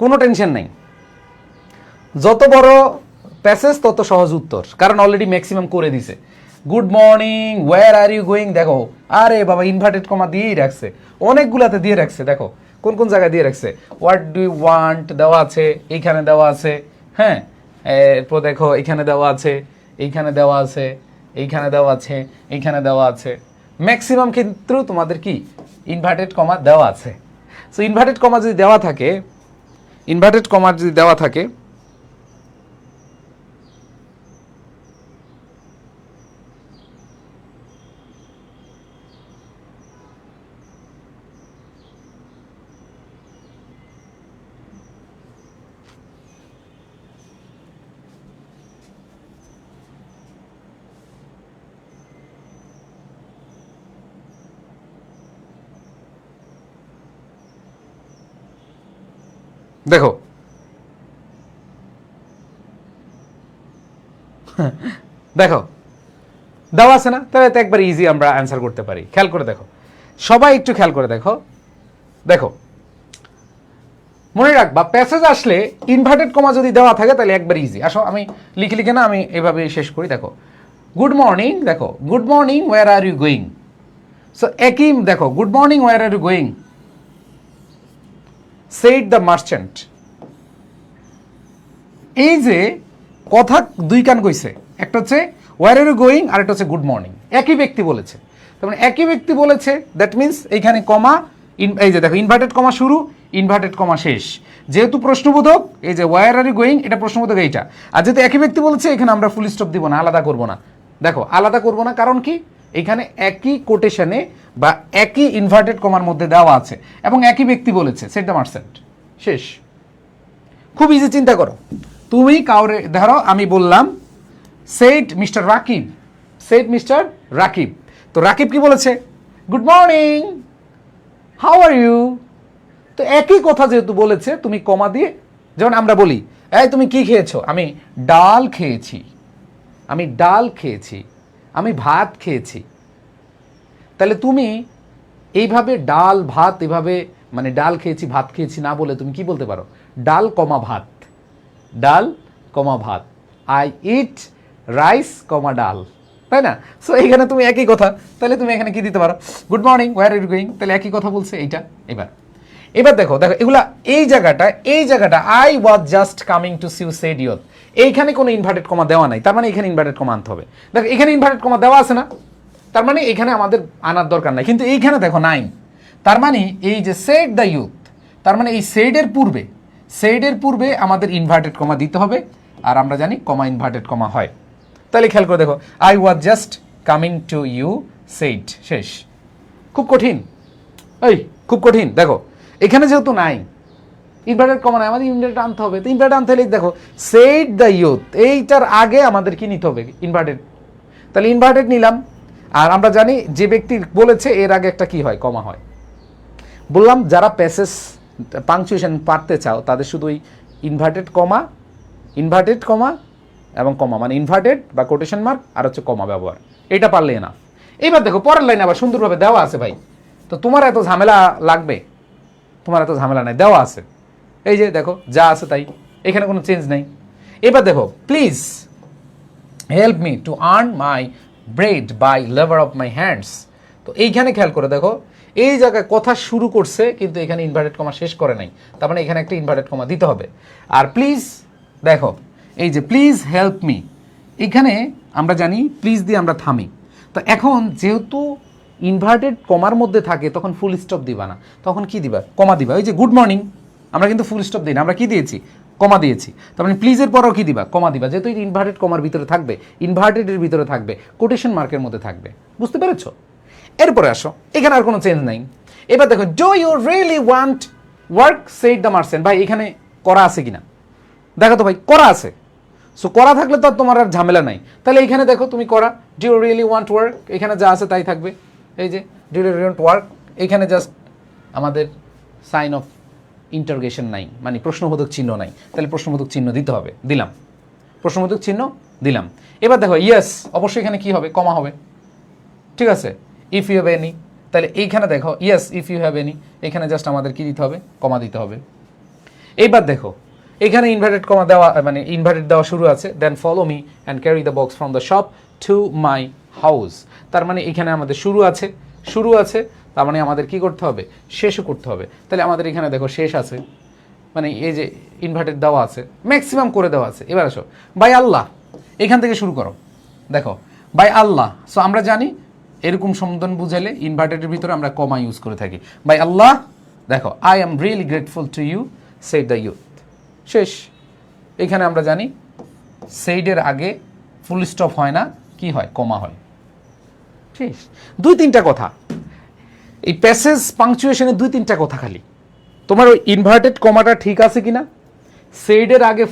Speaker 1: কোনো টেনশন নেই। যত বড় প্যাসেজ তত সহজ উত্তর, কারণ অলরেডি ম্যাক্সিমাম করে দিছে। Good morning, where are you going, দেখো আরে বাবা ইনভার্টেড কমা দিয়েই রাখছে, অনেকগুলাতে দিয়ে রাখছে। দেখো কোন কোন জায়গায় দিয়ে রাখছে। হোয়াট ডু ইউ ওয়ান্ট দেওয়া আছে, এইখানে দেওয়া আছে, হ্যাঁ। এরপর দেখো এইখানে দেওয়া আছে, এইখানে দেওয়া আছে, এইখানে দেওয়া আছে, এইখানে দেওয়া আছে। ম্যাক্সিমাম কিন্তু তোমাদের কি ইনভার্টেড কমা দেওয়া আছে। সো ইনভার্টেড কমা যদি দেওয়া থাকে, ইনভার্টেড কমা যদি দেওয়া থাকে, দেখো দেখো দেওয়া আছে না, তাহলে তো একবার ইজি আমরা অ্যান্সার করতে পারি। খেয়াল করে দেখো, সবাই একটু খেয়াল করে দেখো। দেখো মনে রাখবা, প্যাসেজ আসলে ইনভার্টেড কমা যদি দেওয়া থাকে তাহলে একবার ইজি। আসো আমি লিখে লিখে না, আমি এভাবে শেষ করি। দেখো গুড মর্নিং, দেখো good morning where are you going. So একই দেখো, good morning where are you going, said the merchant. এই যে কথা দুই কান কইছে, একটা হচ্ছে ওয়্যার আর ইউ গোয়িং, আর একটা হচ্ছে গুড মর্নিং। একই ব্যক্তি বলেছে, তার মানে একই ব্যক্তি বলেছে, দ্যাট মিনস এইখানে কমা, এই যে দেখো ইনভার্টেড কমা শুরু, ইনভার্টেড কমা শেষ। যেহেতু প্রশ্নবোধক, এই যে ওয়্যার আর ইউ গোয়িং এটা প্রশ্নবোধক এইটা, আর যেহেতু একই ব্যক্তি বলেছে এখানে আমরা ফুল স্টপ দিব না, আলাদা করব না। দেখো আলাদা করব না, কারণ কি এখানে একই কোটেশনে বা একই ইনভার্টেড কমার মধ্যে দেওয়া আছে এবং একই ব্যক্তি বলেছে, সেট দ্য মার্চেন্ট, শেষ। খুব ইজি, চিন্তা করো। তুমি কাউরে ধরো, আমি বললাম said mister Rakib, said mister Rakib, তো রাকিব কি বলেছে? Good morning, how are you. তো একই কথা যেহেতু বলেছে, তুমি কমা দিয়ে, যেমন আমরা বলি এই তুমি কি খেয়েছো, আমি ডাল খেয়েছি, আমি ডাল খেয়েছি, আমি ভাত খেয়েছি। তাহলে তুমি এইভাবে ডাল ভাত, এভাবে মানে ডাল খেয়েছি ভাত খেয়েছি না বলে তুমি কি বলতে পারো? ডাল কমা ভাত, ডাল কমা ভাত, আই ইট রাইস কমা ডাল, তাই না? সো এইখানে তুমি একই কথা, তাহলে তুমি এখানে কি দিতে পারো? Good morning where are you going, তাহলে একই কথা বলছে এইটা। এবার দেখো, দেখো এগুলা এই জায়গাটা I was just coming to see you said your, এইখানে কোনো ইনভার্টেড কমা দেওয়া নাই, তার মানে এখানে ইনভার্টেড কমা আনতে হবে। দেখো এখানে ইনভার্টেড কমা দেওয়া আছে না, তার মানে এখানে আমাদের আনার দরকার নাই, কিন্তু এইখানে দেখো নাই, তার মানে এই যে সেড দ্য ইউথ, তার মানে এই সেডের পূর্বে সেইডের পূর্বে আমাদের ইনভার্টেড কমা দিতে হবে, আর আমরা জানি কমা ইনভার্টেড কমা হয়। তাহলে খেয়াল করে দেখো, I was just coming to you said, শেষ। খুব কঠিন, এই খুব কঠিন। দেখো এখানে যেহেতু নাই ইনভার্টেড কমা নাই, আমাদের ইনভার্টেড আনতে হবে। তো ইনভার্টেড আনতে হলে দেখো সেইড দ্য ইউথ, এইটার আগে আমাদের কি নিতে হবে? ইনভার্টেড। তাহলে ইনভার্টেড নিলাম, আর আমরা জানি যে ব্যক্তি বলেছে এর আগে একটা কি হয়? কমা হয়। বললাম যারা প্যাসেজ পাংচুয়েশন পারতে চাও তাদের শুধু ওই ইনভার্টেড কমা এবং কমা, মানে ইনভার্টেড বা কোটেশন মার্ক আর হচ্ছে কমা ব্যবহার, এটা পারলে না। এবার দেখো পরের লাইনে আবার সুন্দরভাবে দেওয়া আছে ভাই, তো তোমার এত ঝামেলা লাগবে? তোমার এত ঝামেলা নাই, দেওয়া আছে। এই যে দেখো যা আছে তাই, এখানে কোনো চেঞ্জ নাই। এবার দেখো, please help me to earn my bread by labour of my hands. তো এইখানে খেয়াল করে দেখো, এই জায়গায় কথা শুরু করছে কিন্তু এখানে ইনভার্টেড কমা শেষ করে নাই, তার মানে এখানে একটা ইনভার্টেড কমা দিতে হবে। আর প্লিজ দেখো, এই যে প্লিজ হেল্প মি, এখানে আমরা জানি প্লিজ দিয়ে আমরা থামি। তো এখন যেহেতু ইনভার্টেড কমার মধ্যে থাকে তখন ফুল স্টপ দিবা না, তখন কি দিবা? কমা দিবা। ওই যে গুড মর্নিং, আমরা কিন্তু ফুল স্টপ দিই না, আমরা কি দিয়েছি? কমা দিয়েছি। তার মানে প্লিজের পরও কি দিবা? কমা দিবা, যেহেতু ইনভার্টেড কমার ভিতরে থাকবে, ইনভার্টেডের ভিতরে থাকবে, কোটেশন মার্কের মধ্যে থাকবে। বুঝতে পেরেছো? এরপরে আসো, এখানে আর কোনো চেঞ্জ নাই। এবার দেখো, do you really want work said the merchant. ভাই এখানে করা আছে কিনা দেখো তো ভাই, করা আছে। সো করা থাকলে তো আর তোমার আর ঝামেলা নাই। তাহলে এখানে দেখো তুমি করা, do you really want work, এখানে যা আছে তাই থাকবে। এই যে do you really want work, এখানে জাস্ট আমাদের সাইন অফ ইন্টারোগেশন নাই, মানে প্রশ্নবোধক চিহ্ন নাই, তাহলে প্রশ্নবোধক চিহ্ন দিতে হবে, দিলাম। প্রশ্নবোধক চিহ্ন দিলাম। এবার দেখো ইয়েস, অবশ্যই এখানে কি হবে? কমা হবে, ঠিক আছে। ইফ ইউ হ্যাভ এনি, তাহলে এইখানে দেখো yes if you have any, এখানে জাস্ট আমাদের কি দিতে হবে? কমা দিতে হবে। এইবার দেখো এখানে ইনভার্টেড কমা দেওয়া, মানে ইনভার্টেড দেওয়া শুরু আছে, then follow me and carry the box from the shop to my house. তার মানে এখানে আমাদের শুরু আছে, তার মানে আমাদের কি করতে হবে? শেষও করতে হবে। তাহলে আমাদের এখানে দেখো শেষ আছে, মানে এই যে ইনভার্টেড দেওয়া আছে, ম্যাক্সিমাম করে দেওয়া আছে। এবার আসো, বাই আল্লাহ, এখান থেকে শুরু করো। দেখো বাই আল্লাহ, সো আমরা জানি এরকম সম্বোধন বুঝাইলে ইনভার্টেডের ভিতরে আমরা কমা ইউজ করে থাকি। বাই আল্লাহ, দেখো I am really grateful to you said the youth, শেষ। এখানে আমরা জানি সেইডের আগে ফুল স্টপ হয় না, কি হয়? কমা হয়, শেষ। 2-3টা কথা, এই প্যাসেজ পাংচুয়েশনে 2-3টা কথা খালি। তোমার ওই ইনভার্টেড কমাটা ঠিক আছে কিনা, সেইডের আগে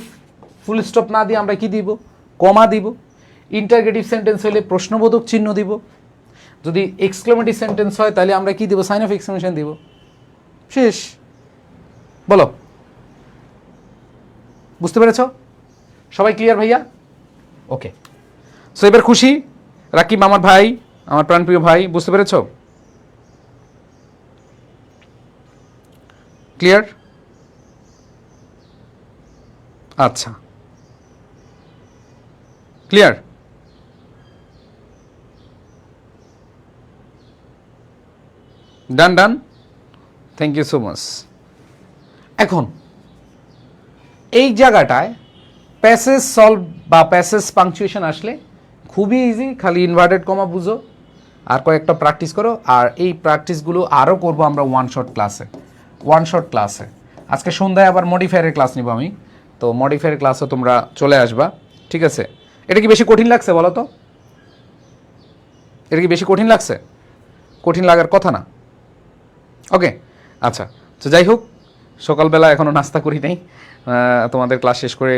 Speaker 1: ফুল স্টপ না দিয়ে আমরা কি দিব? কমা দিব। ইন্টারগেটিভ সেন্টেন্স হলে প্রশ্নবোধক চিহ্ন দিব, যদি এক্সক্লেমেটিভ সেন্টেন্স হয় তাহলে আমরা কি দিব? সাইন অফ এক্সক্লেমেশন দিব, শেষ। বলো, বুঝতে পেরেছ? সবাই ক্লিয়ার ভাইয়া? ওকে, সো এবার খুশি রাকিব আমার ভাই, আমার প্রাণপ্রিয় ভাই, বুঝতে পেরেছ? ক্লিয়ার? আচ্ছা, clear. Done, thank you so much. এখন এই জায়গাটায় প্যাসেজ সলভ বা প্যাসেজ পাংচুয়েশন আসলে খুবই ইজি, খালি ইনভার্টেড কমা বুঝো আর কয়েকটা প্র্যাকটিস করো। আর এই প্র্যাকটিসগুলো আরও করবো আমরা ওয়ান শট ক্লাসে। আজকে সন্ধ্যায় আবার মডিফায়ারের ক্লাস নিব আমি, তো মডিফায়ারের ক্লাসে তোমরা চলে আসবা, ঠিক আছে? এটা কি বেশি কঠিন লাগছে বলো তো? এটা কি বেশি কঠিন লাগছে? কঠিন লাগার কথা না। ওকে, আচ্ছা। তো যাই হোক, সকালবেলা এখনও নাস্তা করি নাই, তোমাদের ক্লাস শেষ করে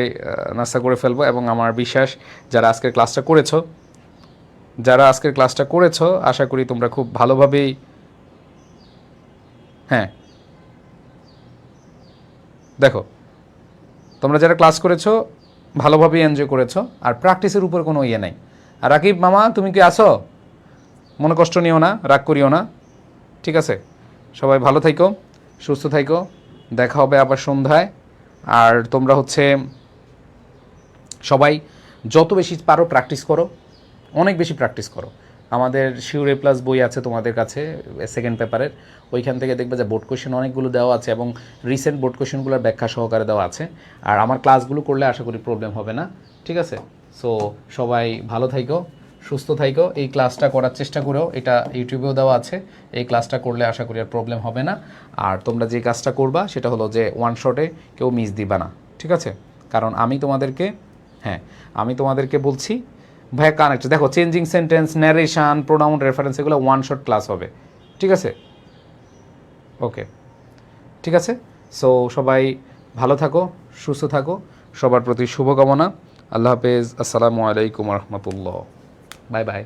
Speaker 1: নাস্তা করে ফেলবো। এবং আমার বিশ্বাস যারা আজকের ক্লাসটা করেছো আশা করি তোমরা খুব ভালোভাবেই, হ্যাঁ দেখো তোমরা যারা ক্লাস করেছো ভালোভাবেই এনজয় করেছো, আর প্র্যাকটিসের উপর কোনো ইয়ে নাই। আর রাকিব মামা তুমি কি আসো? মনে কষ্ট নিও না, রাগ করিও না, ঠিক আছে? সবাই ভালো থাইকো, সুস্থ থাইকো, দেখা হবে আবার সন্ধ্যায়। আর তোমরা সবাই যত বেশি পারো প্র্যাকটিস করো, অনেক বেশি প্র্যাকটিস করো। আমাদের শিওর এ প্লাস বই আছে তোমাদের কাছে সেকেন্ড পেপারের, ওইখান থেকে দেখবে যে বোর্ড কোয়েশ্চেন অনেকগুলো দেওয়া আছে এবং রিসেন্ট বোর্ড কোয়েশ্চেনগুলোর ব্যাখ্যা সহকারে দেওয়া আছে। আর আমার ক্লাসগুলো করলে আশা করি প্রবলেম হবে না, ঠিক আছে? সো সবাই ভালো থাইকো, সুস্থ থাইকো। এই ক্লাসটা করার চেষ্টা করো, এটা ইউটিউবেও দেওয়া আছে। এই ক্লাসটা করলে আশা করি আর প্রবলেম হবে না। আর তোমরা যে কাজটা করবা সেটা হলো যে ওয়ান শটে কেউ মিস দিবা না, ঠিক আছে? কারণ আমি তোমাদেরকে বলছি ভাইয়া কানেক্ট, দেখো changing sentence, narration, pronoun, reference, এগুলো ওয়ান শট ক্লাস হবে, ঠিক আছে? ওকে, ঠিক আছে। সো সবাই ভালো থাকো, সুস্থ থাকো, সবার প্রতি শুভকামনা। আল্লাহ হাফেজ, আসসালামু আলাইকুম রহমতুল্লাহ, বাই বাই।